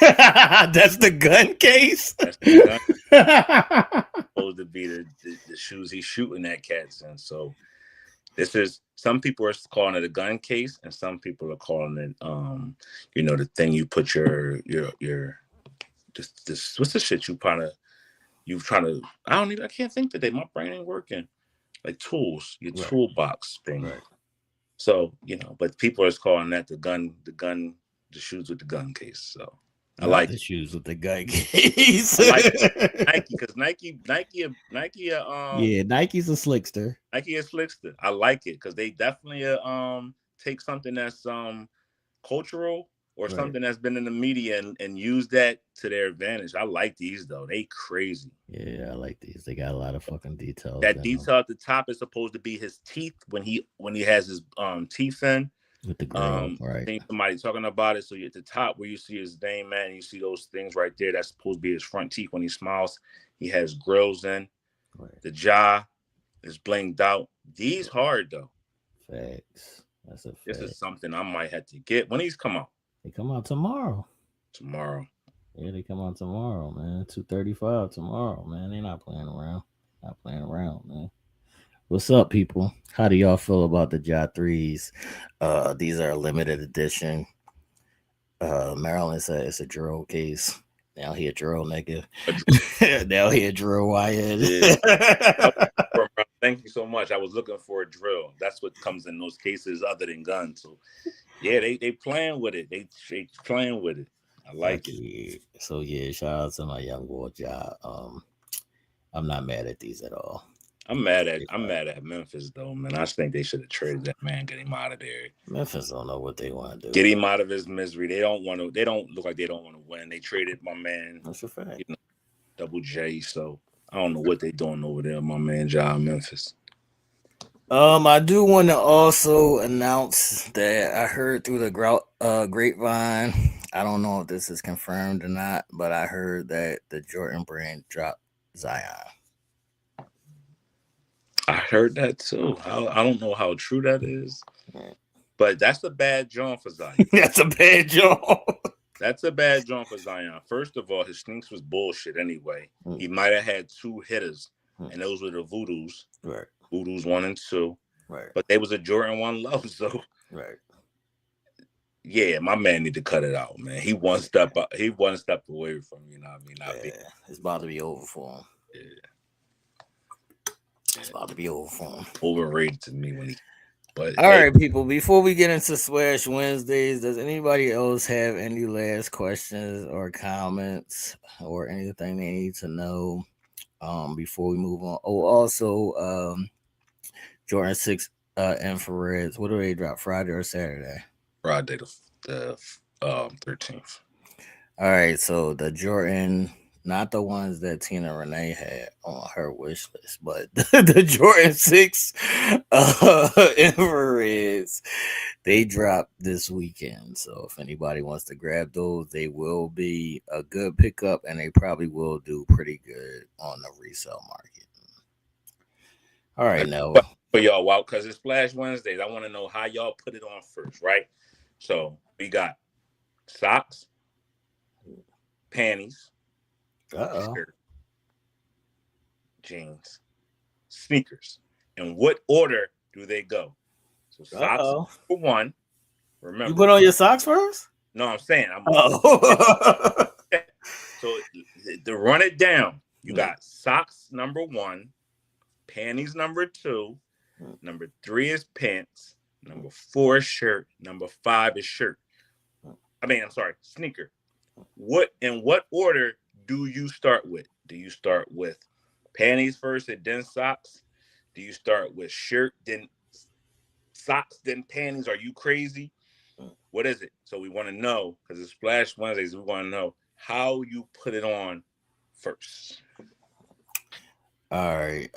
[SPEAKER 4] That's the gun case.
[SPEAKER 2] That's the gun. Supposed to be the shoes he's shooting at cats in. So this is, some people are calling it a gun case, and some people are calling it the thing you put your this what's the shit you trying to I can't think today. My brain ain't working. Like tools, your
[SPEAKER 4] Right.
[SPEAKER 2] toolbox thing.
[SPEAKER 4] Right.
[SPEAKER 2] So, but people are calling that the shoes with the gun case. So I
[SPEAKER 4] Not
[SPEAKER 2] like
[SPEAKER 4] the
[SPEAKER 2] it.
[SPEAKER 4] shoes with the gun case.
[SPEAKER 2] I like it. Nike, because Nike,
[SPEAKER 4] Yeah, Nike's a slickster.
[SPEAKER 2] Nike is slickster. I like it because they definitely take something that's cultural or
[SPEAKER 4] Right.
[SPEAKER 2] something that's been in the media and use that to their advantage. I like these though. They crazy.
[SPEAKER 4] Yeah, I like these. They got a lot of fucking details.
[SPEAKER 2] That
[SPEAKER 4] in them.
[SPEAKER 2] detail at the top is supposed to be his teeth when he has his teeth in.
[SPEAKER 4] With the grill,
[SPEAKER 2] I
[SPEAKER 4] right?
[SPEAKER 2] think somebody talking about it. So at the top where you see his name, man, you see those things right there. That's supposed to be his front teeth when he smiles. He has grills in.
[SPEAKER 4] Right.
[SPEAKER 2] The jaw is blinged out. These hard though.
[SPEAKER 4] Facts. That's a fact.
[SPEAKER 2] This is something I might have to get. When these come out?
[SPEAKER 4] They come out tomorrow.
[SPEAKER 2] Tomorrow.
[SPEAKER 4] Yeah, they come out tomorrow, man. 2:35 tomorrow, man. They not playing around. Not playing around, man. What's up, people? How do y'all feel about the Ja 3s? These are a limited edition. Maryland said it's a drill case. Now he a drill nigga. Now he a drill Wyatt.
[SPEAKER 2] Yeah. Thank you so much. I was looking for a drill. That's what comes in those cases other than guns. So yeah, they playing with it. They playing with it. I like it.
[SPEAKER 4] Yeah. So yeah, shout out to my young boy Ja. I'm not mad at these at all.
[SPEAKER 2] I'm mad at Memphis though, man. I just think they should have traded that man, get him out of there.
[SPEAKER 4] Memphis don't know what they want to do.
[SPEAKER 2] Get him out of his misery. They don't look like they don't want to win. They traded my man.
[SPEAKER 4] That's a fact.
[SPEAKER 2] Double J. So I don't know what they doing over there, my man Ja in Memphis.
[SPEAKER 4] I do want to also announce that I heard through the grapevine. I don't know if this is confirmed or not, but I heard that the Jordan brand dropped Zion.
[SPEAKER 2] I heard that too. I don't know how true that is, but that's a bad joint for Zion.
[SPEAKER 4] That's a bad joint.
[SPEAKER 2] That's a bad joint for Zion. First of all, his sneaks was bullshit anyway. He might have had two hitters, and those were the Voodoos.
[SPEAKER 4] Right.
[SPEAKER 2] Voodoos 1 and 2.
[SPEAKER 4] Right.
[SPEAKER 2] But they was a Jordan 1 low, so
[SPEAKER 4] right.
[SPEAKER 2] Yeah, my man need to cut it out, man. He one step up. He one step away from
[SPEAKER 4] It's about to be over for him.
[SPEAKER 2] Yeah.
[SPEAKER 4] It's about to be over for him.
[SPEAKER 2] Overrated to me when he. But
[SPEAKER 4] all right, people. Before we get into Swash Wednesdays, does anybody else have any last questions or comments or anything they need to know before we move on? Oh, also, Jordan 6 infrareds. What do they drop? Friday or Saturday?
[SPEAKER 2] Friday the 13th.
[SPEAKER 4] All right, so the Jordan, not the ones that Tina Renee had on her wish list, but the Jordan 6 infrareds, they dropped this weekend. So if anybody wants to grab those, they will be a good pickup, and they probably will do pretty good on the resale market. All right, now.
[SPEAKER 2] For y'all, wow, because it's Splash Wednesdays, I want to know how y'all put it on first, right? So we got socks, panties, shirt, jeans, sneakers. In what order do they go? So socks for 1. Remember,
[SPEAKER 4] you put on your socks first?
[SPEAKER 2] No, I'm saying So to run it down, you got socks number 1, panties number 2, number 3 is pants, number 4 is shirt, number 5 is shirt. Sneaker. In what order do you start with? Do you start with panties first and then socks? Do you start with shirt, then socks, then panties? Are you crazy? What is it? So we want to know, because it's Splash Wednesdays, we want to know how you put it on first.
[SPEAKER 4] All right.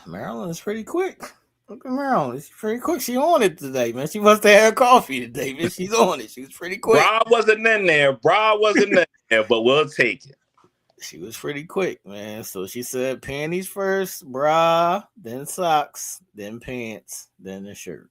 [SPEAKER 4] Maryland is pretty quick. Look at Maryland. She's pretty quick. She on it today, man. She must have had coffee today, man. She's on it. She was pretty quick.
[SPEAKER 2] Bra wasn't in there. Bra wasn't in there, but we'll take it.
[SPEAKER 4] She was pretty quick, man. So she said panties first, bra, then socks, then pants, then the shirt.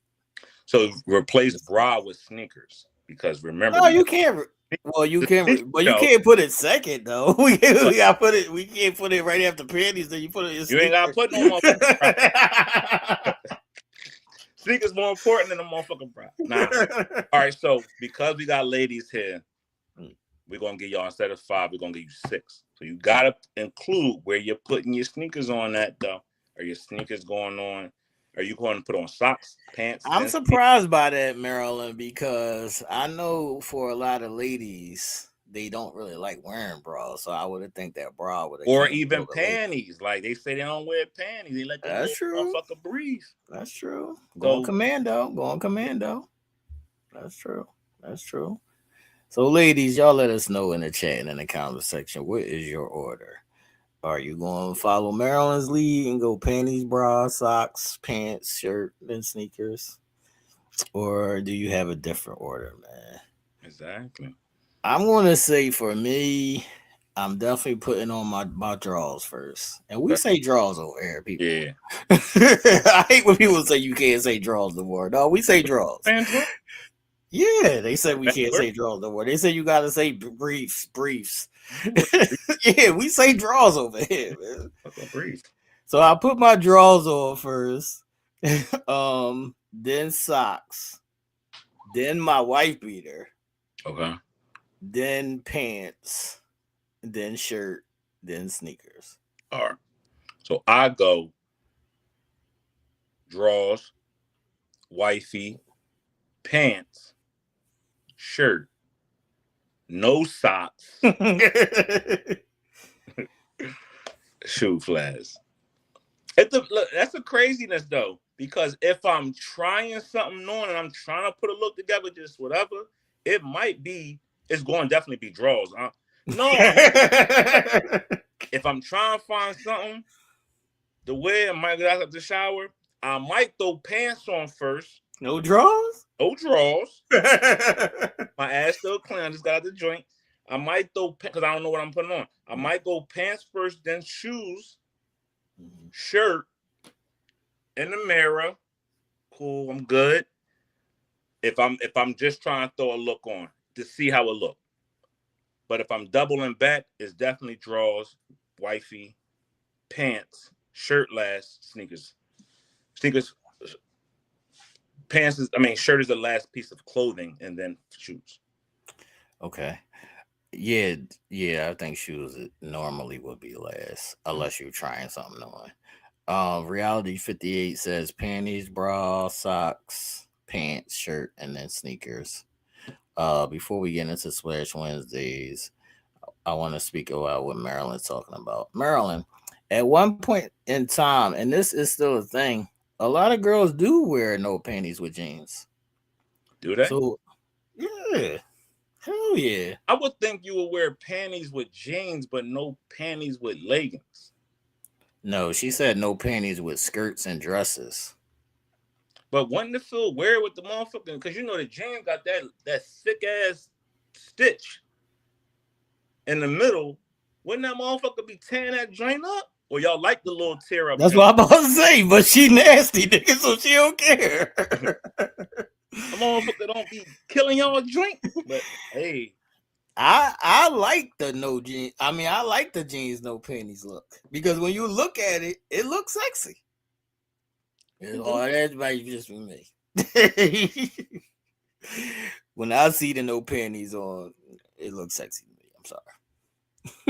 [SPEAKER 2] So replace bra with sneakers because remember.
[SPEAKER 4] No, you can't. Well, you can, but you can't put it second though. We gotta put it. We can't put it right after panties. Then you put it.
[SPEAKER 2] You ain't gotta put no motherfucking sneakers more important than the motherfucking bra. Nah. All right. So because we got ladies here, we're gonna give y'all instead of 5, we're gonna give you 6. So you gotta include where you're putting your sneakers on at though. Are your sneakers going on? Are you going to put on socks, pants?
[SPEAKER 4] I'm surprised by that, Maryland, because I know for a lot of ladies, they don't really like wearing bras. So I would have think that bra would have.
[SPEAKER 2] Or even panties. Like they say they don't wear panties. They let that motherfucker breathe.
[SPEAKER 4] That's true. Going commando. Going commando. That's true. That's true. So, ladies, y'all let us know in the chat and in the comment section, what is your order? Are you going to follow Maryland's lead and go panties, bra, socks, pants, shirt, then sneakers? Or do you have a different order, man?
[SPEAKER 2] Exactly.
[SPEAKER 4] I'm going to say for me, I'm definitely putting on my drawers first. And we say drawers over here, people.
[SPEAKER 2] Yeah.
[SPEAKER 4] I hate when people say you can't say drawers no more. No, we say drawers. Yeah, they said we can't say drawers no more. They said you got to say briefs. Yeah, we say drawers over here, man.
[SPEAKER 2] Brief.
[SPEAKER 4] So I put my drawers on first, then socks, then my wife beater,
[SPEAKER 2] okay,
[SPEAKER 4] then pants, then shirt, then sneakers.
[SPEAKER 2] All right. So I go drawers, wifey, pants, shirt, no socks, shoe flags. Look, that's a craziness though, because if I'm trying something on and I'm trying to put a look together, just whatever, it's going to definitely be drawers. No, if I'm trying to find something to wear, I might get out of the shower. I might throw pants on first.
[SPEAKER 4] No drawers?
[SPEAKER 2] No drawers. My ass still clean. I just got out the joint. I might throw because I don't know what I'm putting on. I might go pants first, then shoes, shirt, in the mirror. Cool, I'm good. If I'm just trying to throw a look on to see how it look. But if I'm doubling back, it's definitely drawers, wifey, pants, shirt last, sneakers. Shirt is the last piece of clothing, and then shoes.
[SPEAKER 4] Okay. Yeah, I think shoes normally would be last, unless you're trying something on. Reality 58 says panties, bra, socks, pants, shirt, and then sneakers. Before we get into Splash Wednesdays, I want to speak about what Maryland's talking about. Maryland, at one point in time, and this is still a thing, a lot of girls do wear no panties with jeans.
[SPEAKER 2] Do they?
[SPEAKER 4] So, yeah. Hell yeah.
[SPEAKER 2] I would think you would wear panties with jeans, but no panties with leggings.
[SPEAKER 4] No, she said no panties with skirts and dresses.
[SPEAKER 2] But wouldn't it feel weird with the motherfucking, because you know the jeans got that thick ass stitch in the middle. Wouldn't that motherfucker be tearing that joint up? Or y'all like the little tear up?
[SPEAKER 4] That's what I'm about to say, but she nasty, nigga, so she don't care.
[SPEAKER 2] The motherfucker don't be killing y'all joint. But hey.
[SPEAKER 4] I like the no jeans. I mean, I like the jeans no panties look. Because when you look at it, it looks sexy. Oh, that's by just for me. When I see the no panties on, it looks sexy to me. I'm sorry.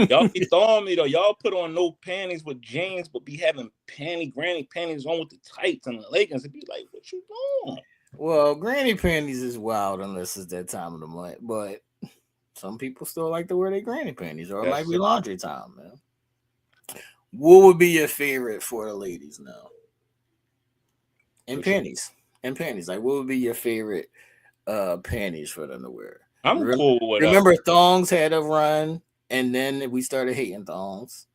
[SPEAKER 2] Y'all be throwing me though. Y'all put on no panties with jeans, but be having granny panties on with the tights and the leggings. It'd be like, what you doing?
[SPEAKER 4] Well, granny panties is wild unless it's that time of the month. But some people still like to wear their granny panties, or it might be laundry time, man. What would be your favorite for the ladies now? And panties. Like, what would be your favorite panties for them to wear?
[SPEAKER 2] I'm cool with
[SPEAKER 4] Remember, thongs had a run, and then we started hating thongs.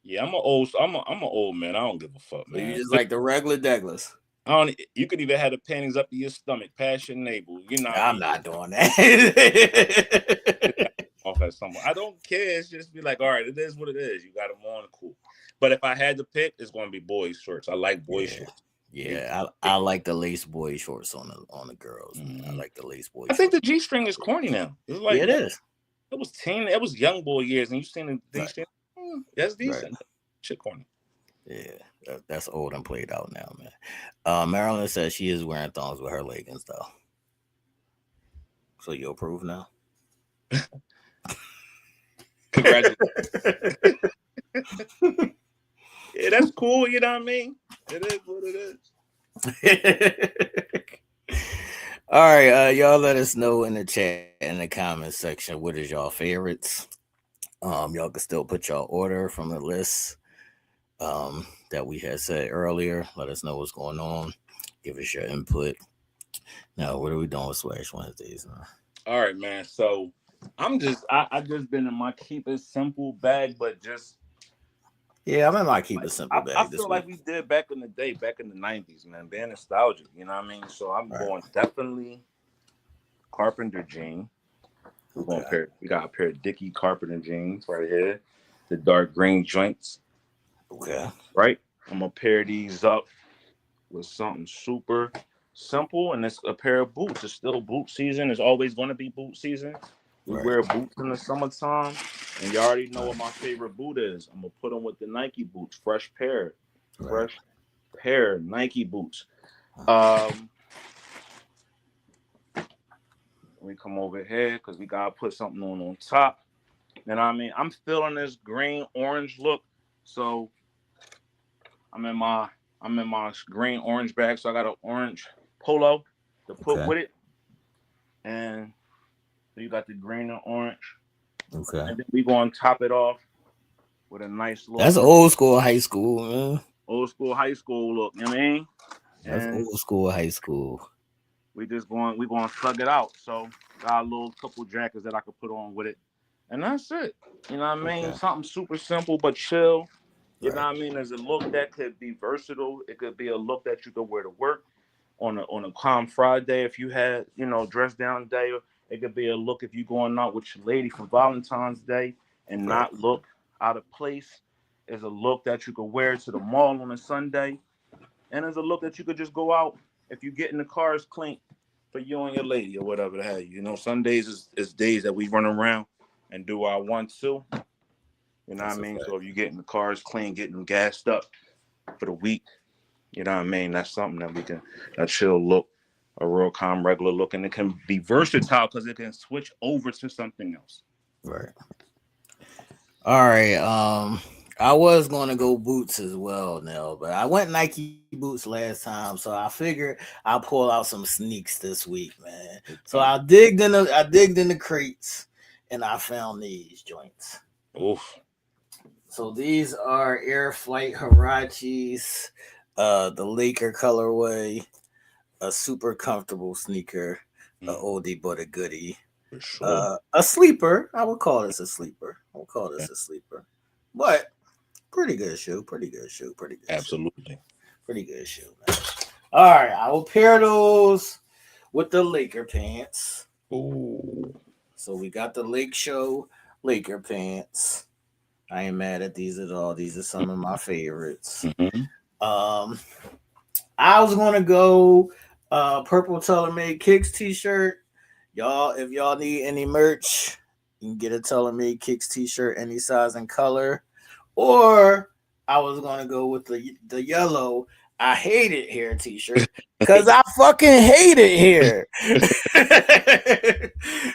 [SPEAKER 2] Yeah, I'm an old man. I don't give a fuck,
[SPEAKER 4] So you
[SPEAKER 2] man.
[SPEAKER 4] just like the regular Douglas.
[SPEAKER 2] I don't. You could even have the panties up to your stomach, past your navel. You know what I
[SPEAKER 4] I'm
[SPEAKER 2] mean?
[SPEAKER 4] not doing that.
[SPEAKER 2] Off at someone. I don't care. It's just be like, all right, it is what it is. You got them on, cool. But if I had to pick, it's going to be boys shorts. I like boys shorts.
[SPEAKER 4] Yeah, I like the lace boy shorts on the girls. I like the lace boy.
[SPEAKER 2] I think the G string is corny now. It's like
[SPEAKER 4] it is.
[SPEAKER 2] It was it was young boy years, and you seen the D string. That's decent. Right. Shit corny.
[SPEAKER 4] Yeah, that's old and played out now, man. Marilyn says she is wearing thongs with her leggings though. So you approve now?
[SPEAKER 2] Congratulations. Yeah, that's cool. You know what I mean? It is what it is.
[SPEAKER 4] All right, y'all let us know in the chat, in the comment section, what is y'all favorites. Y'all can still put y'all order from the list that we had said earlier. Let us know what's going on. Give us your input. Now, what are we doing with Splash Wednesdays?
[SPEAKER 2] All right, man. So I just been in my keep it simple bag, but just
[SPEAKER 4] I'm in my keep it simple bag.
[SPEAKER 2] I feel like we did back in the day, back in the 90s, man. Being nostalgic, you know what I mean? So I'm going definitely Carpenter jean. We got a pair of Dickie Carpenter jeans right here, the dark green joints.
[SPEAKER 4] Okay.
[SPEAKER 2] Right? I'm gonna pair these up with something super simple, and it's a pair of boots. It's still boot season. It's always going to be boot season. We wear boots in the summertime, and you already know what my favorite boot is. I'm gonna put them with the Nike boots. Fresh pair Nike boots. We come over here because we gotta put something on top. You know what I mean? I'm feeling this green orange look, so I'm in my green orange bag. So I got an orange polo to put with it, and so you got the green and orange. Okay. And then we gonna top it off with a nice look.
[SPEAKER 4] That's old school high school, man.
[SPEAKER 2] Old school high school look. You know what I mean?
[SPEAKER 4] That's old school high school.
[SPEAKER 2] We gonna slug it out. So got a little couple jackets that I could put on with it, and that's it. You know what I mean? Something super simple but chill. You know what I mean? There's a look that could be versatile. It could be a look that you could wear to work on a calm Friday if you had, dress down day. It could be a look if you're going out with your lady for Valentine's Day and not look out of place. It's a look that you could wear to the mall on a Sunday. And it's a look that you could just go out if you get in the cars clean for you and your lady or whatever the hell. Sundays is days that we run around and do our 1-2. You know what I mean? So if you get in the cars clean, getting them gassed up for the week, you know what I mean? That's something that we can, a chill look, a real calm, regular look. And it can be versatile because it can switch over to something else.
[SPEAKER 4] Right. All right. I was going to go boots as well, Nell, but I went Nike boots last time, so I figured I'll pull out some sneaks this week, man. So I digged in the crates, and I found these joints.
[SPEAKER 2] Oof.
[SPEAKER 4] So these are Air Flight Huaraches, the Laker colorway, a super comfortable sneaker, a oldie but a goodie. For sure. A sleeper. I would call this a sleeper. But pretty good shoe.
[SPEAKER 2] Absolutely.
[SPEAKER 4] Pretty good shoe, man. All right. I will pair those with the Laker pants.
[SPEAKER 2] Ooh.
[SPEAKER 4] So we got the Lake Show Laker pants. I ain't mad at these at all. These are some of my favorites.
[SPEAKER 2] Mm-hmm.
[SPEAKER 4] I was going to go purple Tailor-Made Kicks t-shirt. Y'all, if y'all need any merch, you can get a Tailor-Made Kicks t-shirt, any size and color. Or I was going to go with the yellow I Hate It Here t-shirt because I fucking hate it here.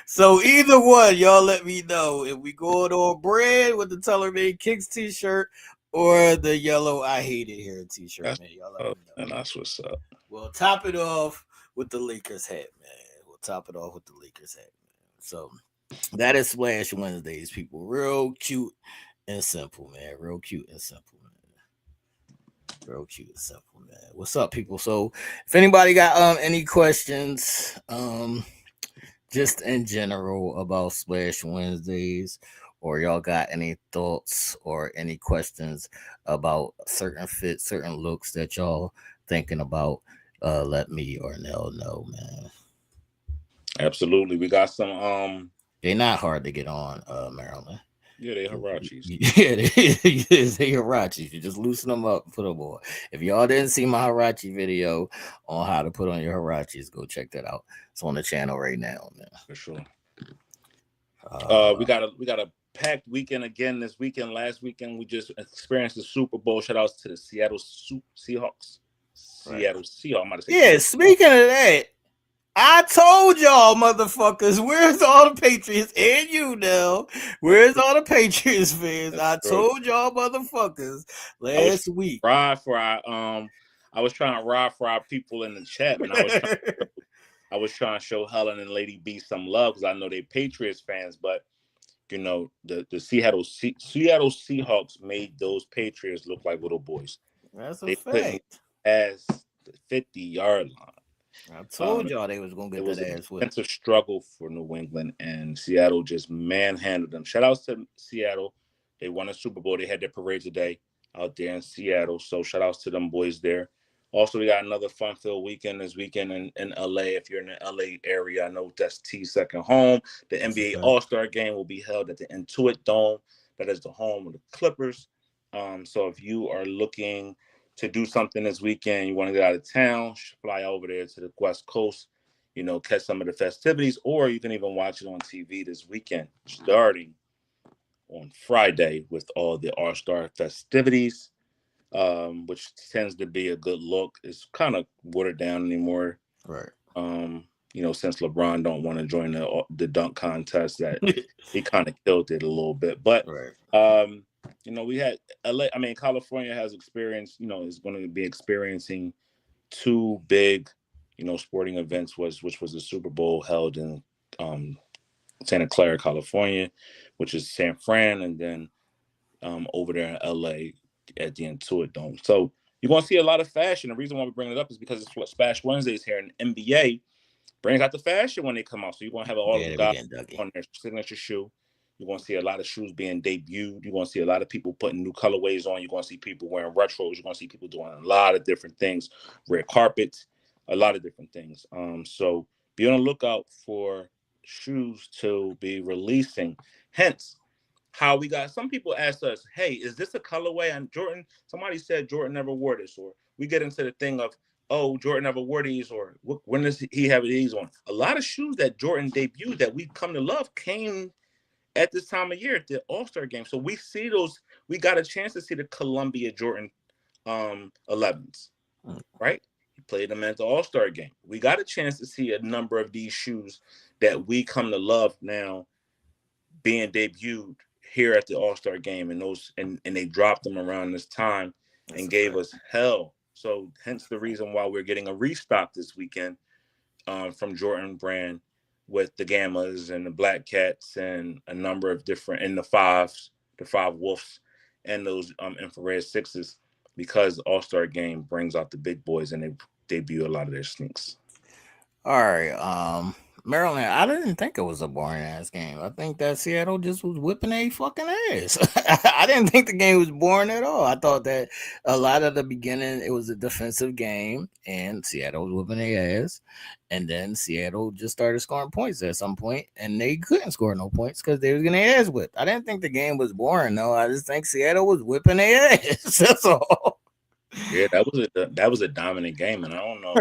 [SPEAKER 4] So either one, y'all let me know if we going on brand with the Tailor-Made Kicks t-shirt or the yellow I Hate It Here t-shirt, man. Y'all let me know.
[SPEAKER 2] And that's what's up.
[SPEAKER 4] We'll top it off with the Lakers hat, man. So that is Splash Wednesdays, people. Real cute and simple, man. What's up, people? So if anybody got any questions, just in general about Splash Wednesdays, or y'all got any thoughts or any questions about certain fits, certain looks that y'all thinking about, let me or Nell know, man.
[SPEAKER 2] Absolutely. We got some
[SPEAKER 4] They're not hard to get on, Maryland.
[SPEAKER 2] yeah, they Hirachis.
[SPEAKER 4] Yeah, they Hirachis. You just loosen them up, put them on. If y'all didn't see my Hirachi video on how to put on your Hirachis, go check that out. It's on the channel right now, man.
[SPEAKER 2] For sure.
[SPEAKER 4] Uh,
[SPEAKER 2] We got a packed weekend again this weekend. Last weekend we just experienced the Super Bowl. Shout outs to the Seattle Seahawks. Seattle Seahawks. I'm about to say
[SPEAKER 4] yeah, speaking of that, I told y'all motherfuckers, where's all the Patriots and you now? Where's all the Patriots fans? I told y'all motherfuckers last week.
[SPEAKER 2] I was trying to ride for our people in the chat, and I was trying to show Helen and Lady B some love because I know they Patriots fans, but you know the Seattle Seahawks made those Patriots look like little boys.
[SPEAKER 4] That's a
[SPEAKER 2] they
[SPEAKER 4] fact.
[SPEAKER 2] As the 50-yard line.
[SPEAKER 4] I told y'all they was gonna get that ass whipped.
[SPEAKER 2] It's a struggle for New England, and Seattle just manhandled them. Shout outs to Seattle. They won a Super Bowl. They had their parade today out there in Seattle. So shout outs to them boys there. Also, we got another fun-filled weekend this weekend in LA. If you're in the LA area, I know that's T's second home. The NBA All-Star Game will be held at the Intuit Dome. That is the home of the Clippers. So if you are looking to do something this weekend, you want to get out of town, fly over there to the West Coast, you know, catch some of the festivities, or you can even watch it on TV this weekend, starting on Friday with all the All-Star festivities, which tends to be a good look. It's kind of watered down anymore.
[SPEAKER 4] Right.
[SPEAKER 2] You know, since LeBron don't want to join the dunk contest, that he kind of killed it a little bit. But you know, we had LA. I mean, California has experienced. You know, is going to be experiencing two big, you know, sporting events. Which was the Super Bowl held in Santa Clara, California, which is San Fran, and then over there in LA at the Intuit Dome. So you're going to see a lot of fashion. The reason why we bring it up is because it's Splash Wednesdays here, and NBA brings out the fashion when they come out. So you're going to have all the guys on their signature shoe. You're going to see a lot of shoes being debuted. You're going to see a lot of people putting new colorways on. You're going to see people wearing retros. You're going to see people doing a lot of different things, red carpets, a lot of different things. So be on the lookout for shoes to be releasing. Hence, how we got some people ask us, hey, is this a colorway? And Jordan, somebody said Jordan never wore this, or we get into the thing of, oh, Jordan never wore these, or when does he have these on? A lot of shoes that Jordan debuted that we've come to love came at this time of year at the All-Star game. So we see those, we got a chance to see the Columbia Jordan 11s, right? He played them at the All-Star game. We got a chance to see a number of these shoes that we come to love now being debuted here at the All-Star game, and those and they dropped them around this time and gave us hell. So hence the reason why we're getting a restock this weekend from Jordan brand with the Gammas and the Black Cats and a number of different, and the five Wolves and those infrared sixes, because All-Star game brings out the big boys and they debut a lot of their sneaks.
[SPEAKER 4] All right, Maryland, I didn't think it was a boring ass game. I think that Seattle just was whipping a fucking ass. I didn't think the game was boring at all. I thought that a lot of the beginning, it was a defensive game and Seattle was whipping their ass. And then Seattle just started scoring points at some point, and they couldn't score no points because they was getting their ass whipped. I didn't think the game was boring, though. I just think Seattle was whipping their ass. That's all.
[SPEAKER 2] Yeah, that was a dominant game, and I don't know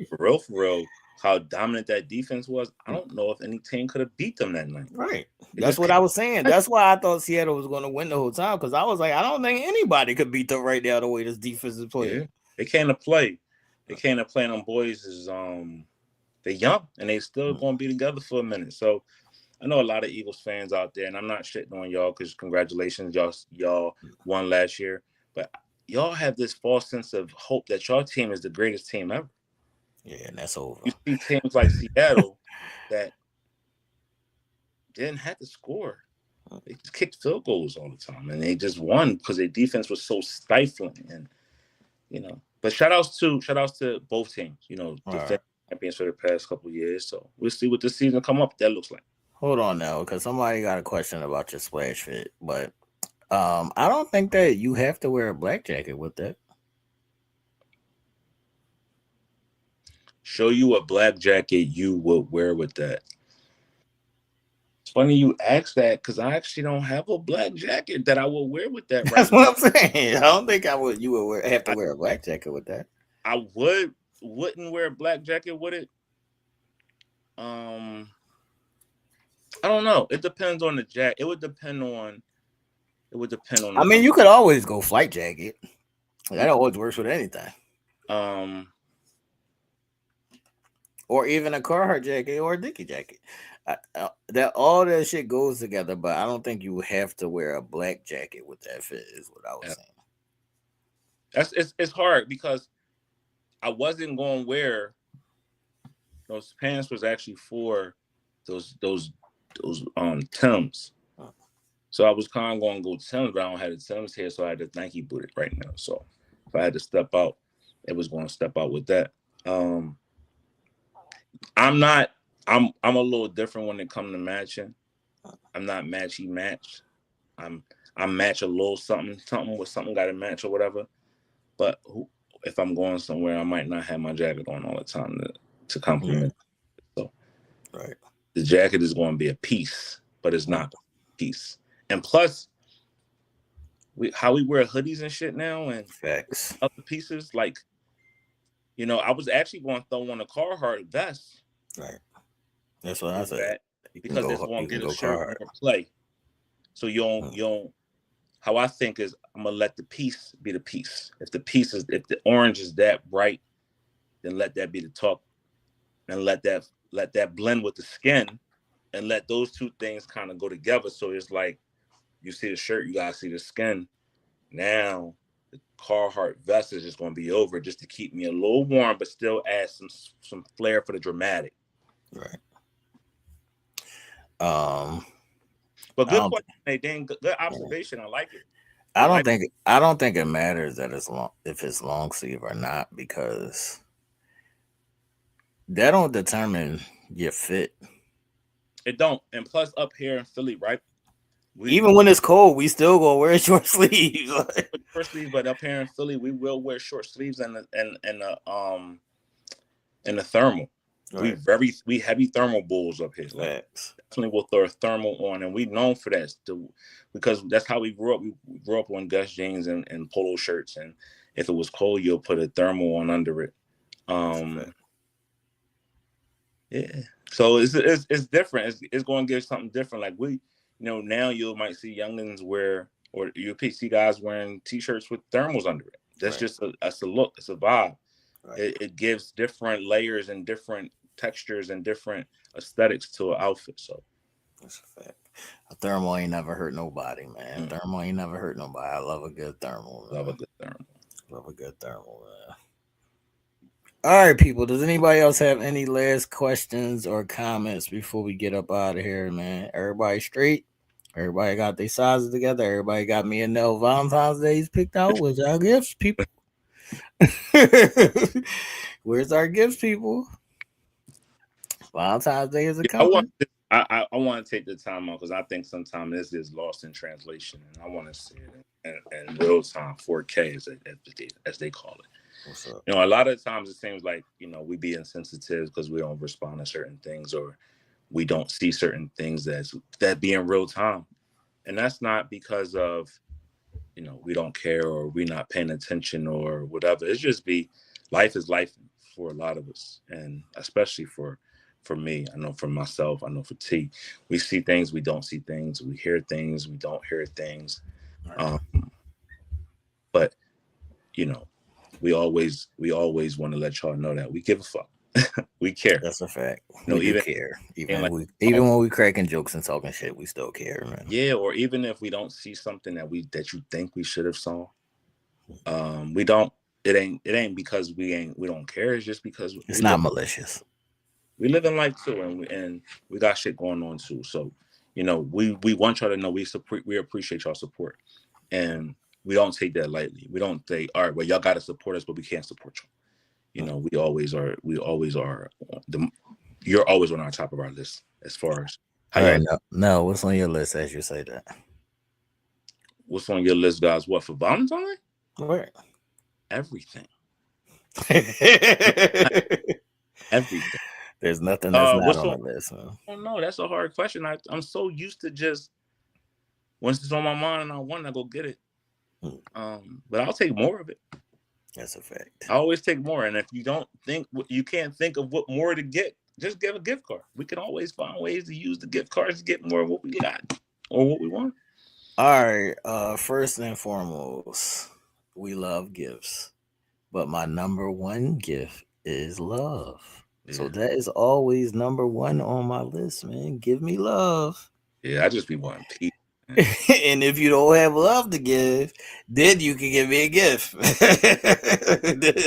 [SPEAKER 2] for real how dominant that defense was. I don't know if any team could have beat them that night.
[SPEAKER 4] Right. That's what I was saying. That's why I thought Seattle was going to win the whole time, because I was like, I don't think anybody could beat them right now the way this defense is playing.
[SPEAKER 2] Yeah. They came to play. They came to play, and them boys is they're young and they still going to be together for a minute. So I know a lot of Eagles fans out there, and I'm not shitting on y'all because congratulations, y'all won last year, but y'all have this false sense of hope that your team is the greatest team ever.
[SPEAKER 4] Yeah, and that's over.
[SPEAKER 2] You see teams like Seattle that didn't have to score. They just kicked field goals all the time, and they just won because their defense was so stifling. And you know, but shout outs to both teams. You know, defense champions for the past couple of years. So we'll see what this season come up that looks like.
[SPEAKER 4] Hold on now, because somebody got a question about your splash fit, but I don't think that you have to wear a black jacket with that.
[SPEAKER 2] Show you a black jacket you would wear with that. It's funny you ask that because I actually don't have a black jacket that I will wear with that right
[SPEAKER 4] That's
[SPEAKER 2] now.
[SPEAKER 4] what I'm saying. I don't think I would. You would have to
[SPEAKER 2] I,
[SPEAKER 4] wear a black jacket with that.
[SPEAKER 2] I wouldn't wear a black jacket with it. Um, I don't know. It depends on the jacket. It would depend on. It would depend on
[SPEAKER 4] I mean, you could always go flight jacket. That always works with anything.
[SPEAKER 2] um.
[SPEAKER 4] Or even a Carhartt jacket or a Dickie jacket. That all that shit goes together, but I don't think you have to wear a black jacket with that fit. Is what I was saying.
[SPEAKER 2] It's hard because I wasn't going to wear those pants. Was actually for those Timbs. So I was kind of going to go Timbs, but I don't have the Timbs here, so I had the Nike booted right now. So if I had to step out, it was going to step out with that. I'm a little different when it comes to matching. I'm not matchy match. I match a little something with something got to match or whatever. But if I'm going somewhere, I might not have my jacket on all the time to complement. So
[SPEAKER 4] right,
[SPEAKER 2] the jacket is going to be a piece, but it's not a piece. And plus, how we wear hoodies and shit now and
[SPEAKER 4] facts,
[SPEAKER 2] other pieces, like, I was actually going to throw on a Carhartt vest.
[SPEAKER 4] Right. That's what I said.
[SPEAKER 2] Because it's going to get a shirt more play. So you don't. How I think is I'm gonna let the piece be the piece. If the orange is that bright, then let that be the top, and let that blend with the skin, and let those two things kind of go together. So it's like you see the shirt, you gotta see the skin. Now the Carhartt vest is just gonna be over just to keep me a little warm, but still add some flair for the dramatic.
[SPEAKER 4] Right.
[SPEAKER 2] But good question, Nadine. Good observation. I like it.
[SPEAKER 4] I don't think it matters that it's long if it's long sleeve or not, because that don't determine your fit.
[SPEAKER 2] It don't. And plus up here in Philly, right?
[SPEAKER 4] Even when it's cold, we still gonna wear short sleeves.
[SPEAKER 2] Short sleeves, but up here in Philly, we will wear short sleeves and the thermal. Right. We heavy thermal bulls up here. Like, definitely will throw a thermal on, and we known for that because that's how we grew up. We grew up on Gus jeans and polo shirts, and if it was cold, you'll put a thermal on under it. Yeah. So it's different. It's going to give something different. Like now you might see youngins wear, or you'll see guys wearing t-shirts with thermals under it. That's just that's a look. It's a vibe. Right. It gives different layers and different textures and different aesthetics to an outfit. So
[SPEAKER 4] that's a fact. A thermal ain't never hurt nobody, man. Thermal ain't never hurt nobody. I love a good thermal. Man. Love a good thermal, man. All right, people. Does anybody else have any last questions or comments before we get up out of here, man? Everybody straight? Everybody got their sizes together? Everybody got me and Nell Valentine's Days picked out? Where's our gifts, people? Where's our gifts, people? Valentine's Day is coming.
[SPEAKER 2] I want to take the time out because I think sometimes this is lost in translation, and I want to see it in real time, 4K as they call it. What's up? A lot of times it seems like we be insensitive because we don't respond to certain things, or we don't see certain things that be in real time, and that's not because of we don't care or we not paying attention or whatever. It's just life is life for a lot of us, and especially for me. I know for myself, I know for T, we see things, we don't see things, we hear things, we don't hear things. But we always want to let y'all know that we give a fuck. We care.
[SPEAKER 4] That's a fact. We care. Even when we cracking jokes and talking shit, we still care, man.
[SPEAKER 2] Yeah, or even if we don't see something that you think we should have saw, we don't. It ain't because we don't care. It's just because
[SPEAKER 4] it's not malicious.
[SPEAKER 2] We live in life too, and we got shit going on too. So, we want y'all to know we appreciate y'all support, and we don't take that lightly. We don't say, all right, well, y'all got to support us, but we can't support you. We always are. You're always on our top of our list as far as How
[SPEAKER 4] All right,
[SPEAKER 2] y'all?
[SPEAKER 4] no, what's on your list as you say that?
[SPEAKER 2] What's on your list, guys? What for Valentine?
[SPEAKER 4] Where?
[SPEAKER 2] Everything. Everything.
[SPEAKER 4] There's nothing that's not
[SPEAKER 2] What's
[SPEAKER 4] on
[SPEAKER 2] on?
[SPEAKER 4] the list, man.
[SPEAKER 2] I don't know. That's a hard question. I'm so used to just once it's on my mind and I want, I go get it. But I'll take more of it.
[SPEAKER 4] That's a fact.
[SPEAKER 2] I always take more. And if you don't think you can't think of what more to get, just give a gift card. We can always find ways to use the gift cards to get more of what we got or what we want.
[SPEAKER 4] All right. First and foremost, we love gifts, but my number one gift is love. So
[SPEAKER 2] Yeah.
[SPEAKER 4] that is always number one on my list, man. Give me love.
[SPEAKER 2] Yeah, I just be wanting peace.
[SPEAKER 4] And if you don't have love to give, then you can give me a gift.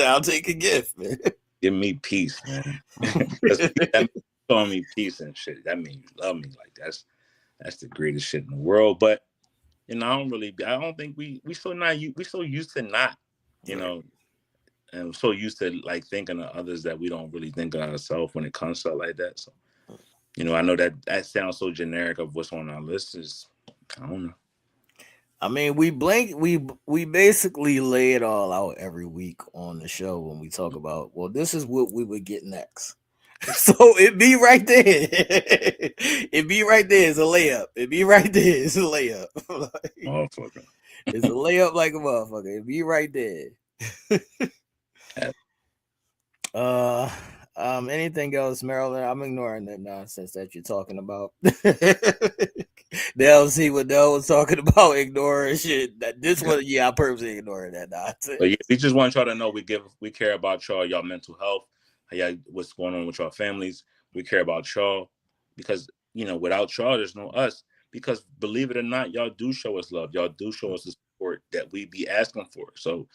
[SPEAKER 4] I'll take a gift, man.
[SPEAKER 2] Give me peace, man. Because that means showing me peace and shit. That means you love me. Like that's the greatest shit in the world. But I don't think we so used to not, you
[SPEAKER 4] Right.
[SPEAKER 2] know, and we're so used to like thinking of others that we don't really think of ourselves when it comes to stuff like that. So, I know that sounds so generic of what's on our list. Is I don't know.
[SPEAKER 4] I mean, we basically lay it all out every week on the show when we talk about, well, this is what we would get next. So it be right there. It be right there. It's a layup. It be right there. It's a layup. Like,
[SPEAKER 2] Motherfucker.
[SPEAKER 4] it's a layup like a motherfucker. It be right there. Anything else, Maryland? I'm ignoring that nonsense that you're talking about. They'll see what Dell was talking about, ignoring shit. This one, yeah, I purposely ignoring that nonsense.
[SPEAKER 2] But yeah, we just want y'all to know we care about y'all mental health, what's going on with y'all families. We care about y'all because without y'all, there's no us. Because believe it or not, y'all do show us love. Y'all do show us the support that we be asking for. So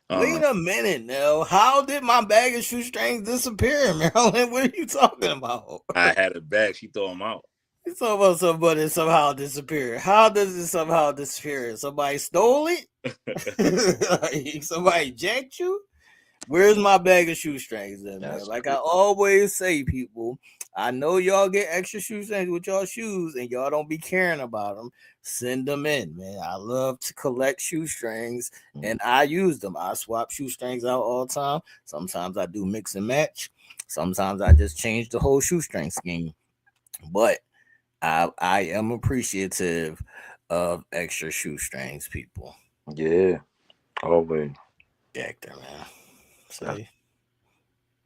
[SPEAKER 4] wait a minute now. How did my bag of shoestrings disappear, Maryland? What are you talking about?
[SPEAKER 2] I had a bag. She threw them out.
[SPEAKER 4] You talking about somebody somehow disappeared. How does it somehow disappear? Somebody stole it? Like, somebody jacked you? Where's my bag of shoestrings then, man? Like I always say, people, I know y'all get extra shoestrings with y'all shoes and y'all don't be caring about them. Send them in, man. I love to collect shoestrings and I use them. I swap shoestrings out all the time. Sometimes I do mix and match. Sometimes I just change the whole shoestring scheme. But I am appreciative of extra shoestrings, people.
[SPEAKER 2] Yeah, always.
[SPEAKER 4] Actor, man. See,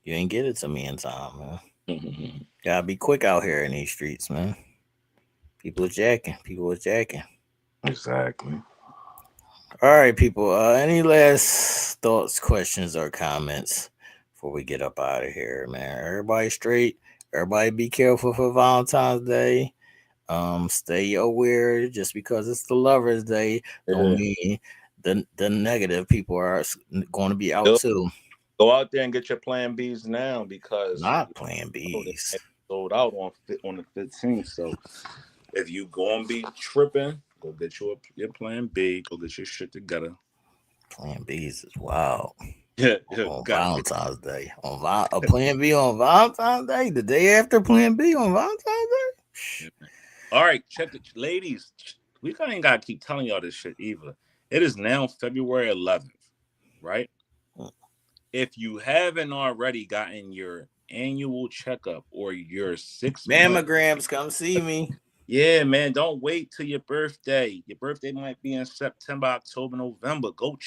[SPEAKER 4] you ain't get it to me in time, man. Gotta be quick out here in these streets, man. People are jacking.
[SPEAKER 2] Exactly.
[SPEAKER 4] All right, people. Any last thoughts, questions, or comments before we get up out of here, man? Everybody straight. Everybody be careful for Valentine's Day. Stay aware. Just because it's the Lovers' Day, don't mean the negative people are going to be out too.
[SPEAKER 2] Go out there and get your Plan Bs now because
[SPEAKER 4] not Plan Bs
[SPEAKER 2] sold out on the 15th. So if you gonna be tripping, go get your Plan B. Go get your shit together.
[SPEAKER 4] Plan Bs is wild.
[SPEAKER 2] Yeah,
[SPEAKER 4] on Valentine's Day. A Plan B on Valentine's Day, the day after Plan B on Valentine's Day.
[SPEAKER 2] All right, check it, ladies. We ain't gotta keep telling y'all this shit either. It is now February 11th, right? If you haven't already gotten your annual checkup or your 6
[SPEAKER 4] mammograms, come see me.
[SPEAKER 2] Yeah, man, don't wait till your birthday. Your birthday might be in September, October, November. Go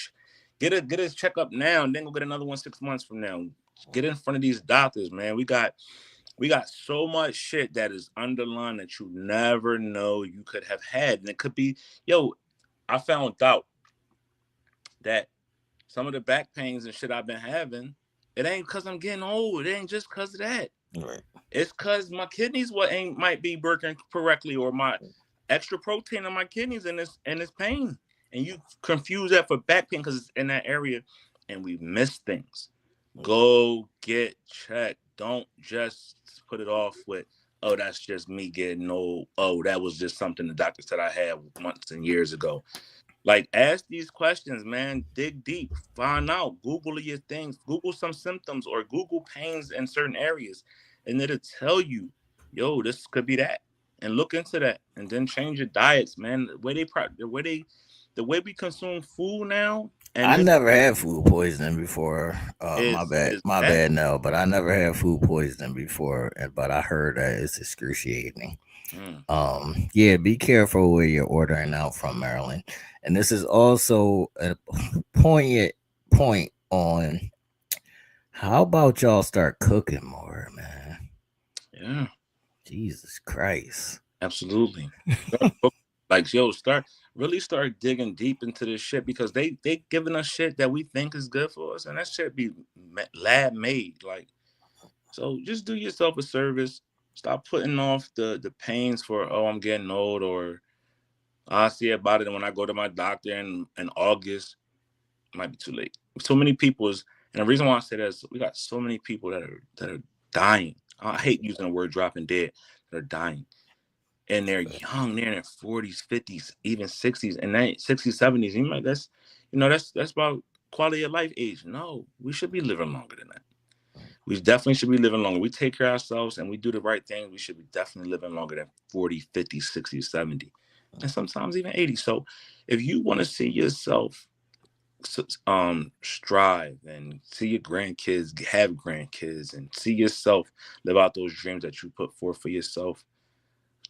[SPEAKER 2] get a checkup now, and then go get another one 6 months from now. Get in front of these doctors, man. We got so much shit that is underlying that you never know you could have had, and it could be, I found out that some of the back pains and shit I've been having, it ain't because I'm getting old. It ain't just because of that.
[SPEAKER 4] Right.
[SPEAKER 2] It's because my kidneys might be working correctly, or my extra protein in my kidneys and this pain. And you confuse that for back pain because it's in that area, and we miss things. Go get checked. Don't just put it off with, oh, that's just me getting old. Oh, that was just something the doctor said I had months and years ago. Like, ask these questions, man. Dig deep. Find out. Google your things. Google some symptoms or Google pains in certain areas. And it'll tell you, this could be that. and look into that, and then change your diets, man. The way we consume food now, and
[SPEAKER 4] I
[SPEAKER 2] this
[SPEAKER 4] never had food poisoning before.
[SPEAKER 2] is
[SPEAKER 4] My
[SPEAKER 2] bad.
[SPEAKER 4] bad. No, but I never had food poisoning before. But I heard that it's excruciating.
[SPEAKER 2] Mm.
[SPEAKER 4] Yeah, be careful where you're ordering out from, Maryland. And this is also a poignant point on how about y'all start cooking more, man?
[SPEAKER 2] Yeah,
[SPEAKER 4] Jesus Christ.
[SPEAKER 2] absolutely. Like, yo, start digging deep into this shit, because they giving us shit that we think is good for us, and that shit be lab made. Like, so just do yourself a service. Stop putting off the pains for, oh, I'm getting old, or I'll see about it when I go to my doctor in August. It might be too late. So many people is, and the reason why I say that is we got so many people that are dying. I hate using the word dropping dead. That are dying, and they're young. They're in their 40s, 50s, even 60s, and 60s, 70s. You might that's about quality of life age. No, we should be living longer than that. We definitely should be living longer. We take care of ourselves and we do the right thing. We should be definitely living longer than 40, 50, 60, 70, and sometimes even 80. So if you want to see yourself strive and see your grandkids have grandkids and see yourself live out those dreams that you put forth for yourself,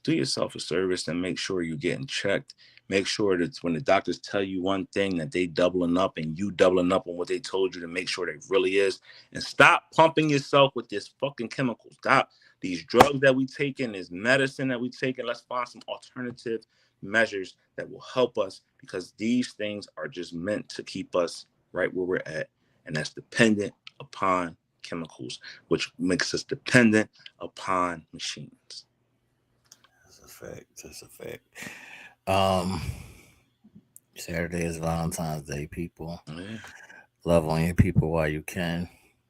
[SPEAKER 2] do yourself a service and make sure you're getting checked. Make sure that when the doctors tell you one thing, that they doubling up and you doubling up on what they told you, to make sure they really is. And stop pumping yourself with this fucking chemical. Stop these drugs that we taking, this medicine that we taking. Let's find some alternative measures that will help us, because these things are just meant to keep us right where we're at. And that's dependent upon chemicals, which makes us dependent upon machines.
[SPEAKER 4] That's a fact. That's a fact. Um, Saturday is Valentine's Day, people.
[SPEAKER 2] Yeah,
[SPEAKER 4] Love on your people while you can.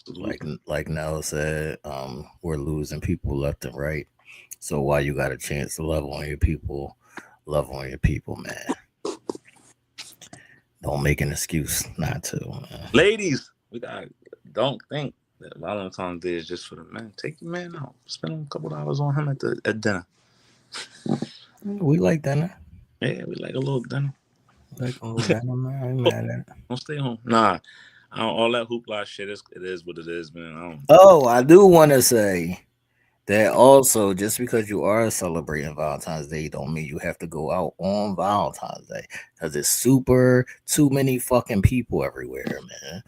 [SPEAKER 2] absolutely.
[SPEAKER 4] Like Nell said, we're losing people left and right. So while you got a chance to love on your people, man. Don't make an excuse not to, man.
[SPEAKER 2] Ladies, don't think that Valentine's Day is just for the men. Take your man out. Spend a couple dollars on him at dinner.
[SPEAKER 4] We like dinner.
[SPEAKER 2] Yeah, we like a little dinner.
[SPEAKER 4] Like a little dinner, man. I ain't mad at it.
[SPEAKER 2] Don't stay home. Nah, all that hoopla shit it is what it is, man. I don't.
[SPEAKER 4] Oh, I do want to say that also, just because you are celebrating Valentine's Day, don't mean you have to go out on Valentine's Day, because it's super too many fucking people everywhere, man.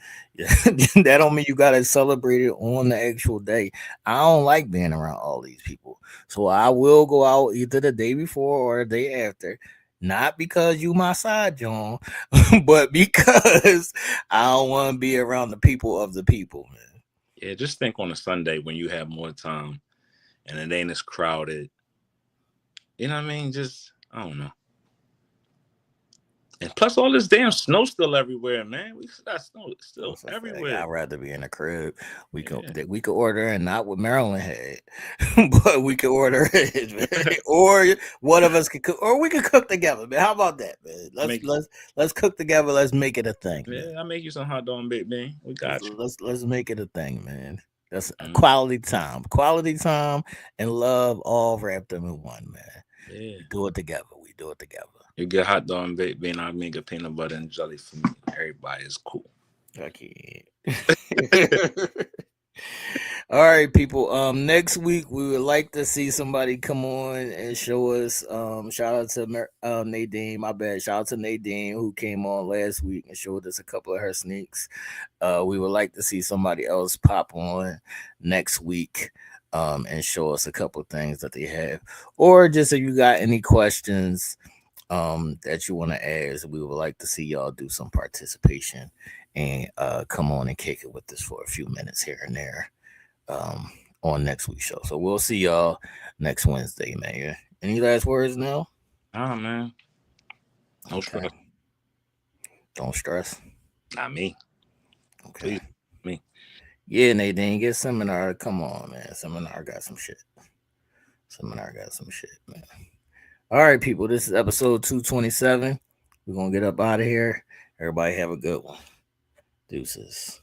[SPEAKER 4] That don't mean you gotta celebrate it on the actual day. I don't like being around all these people, so I will go out either the day before or the day after. Not because you my side, John, but because I don't want to be around the people of the people, man.
[SPEAKER 2] Yeah, just think on a Sunday when you have more time and it ain't as crowded. You know what I mean? Just, I don't know. And plus, all this damn snow still everywhere, man. We got snow still
[SPEAKER 4] That's a fact.
[SPEAKER 2] everywhere.
[SPEAKER 4] I'd rather be in a crib.
[SPEAKER 2] Yeah.
[SPEAKER 4] We could order, and not what Maryland had, but we could order it, man. Or one of us could cook, or we could cook together, man. How about that, man? Let's cook together. Let's make it a thing, man.
[SPEAKER 2] Yeah, I'll make you some hot dog and baked bean. We got you.
[SPEAKER 4] Let's make it a thing, man. That's
[SPEAKER 2] Mm,
[SPEAKER 4] quality time, and love all wrapped up in one, man.
[SPEAKER 2] yeah.
[SPEAKER 4] We do it together. We do it together.
[SPEAKER 2] You get hot dog and baked bean, I'll make a peanut butter and jelly for me. Everybody is cool.
[SPEAKER 4] Okay. All right, people. Next week we would like to see somebody come on and show us. Shout out to Nadine. My bad. Shout out to Nadine who came on last week and showed us a couple of her sneaks. We would like to see somebody else pop on next week. And show us a couple of things that they have, or just if you got any questions that you want to ask, we would like to see y'all do some participation and come on and kick it with us for a few minutes here and there on next week's show. So we'll see y'all next Wednesday, man. Any last words now?
[SPEAKER 2] Ah, man. No stress.
[SPEAKER 4] Don't stress.
[SPEAKER 2] Not me.
[SPEAKER 4] Okay.
[SPEAKER 2] Please, me.
[SPEAKER 4] Yeah, Nadine, get Seminar. Come on, man. Seminar got some shit. Man. All right, people. This is episode 227. We're going to get up out of here. Everybody have a good one. Deuces.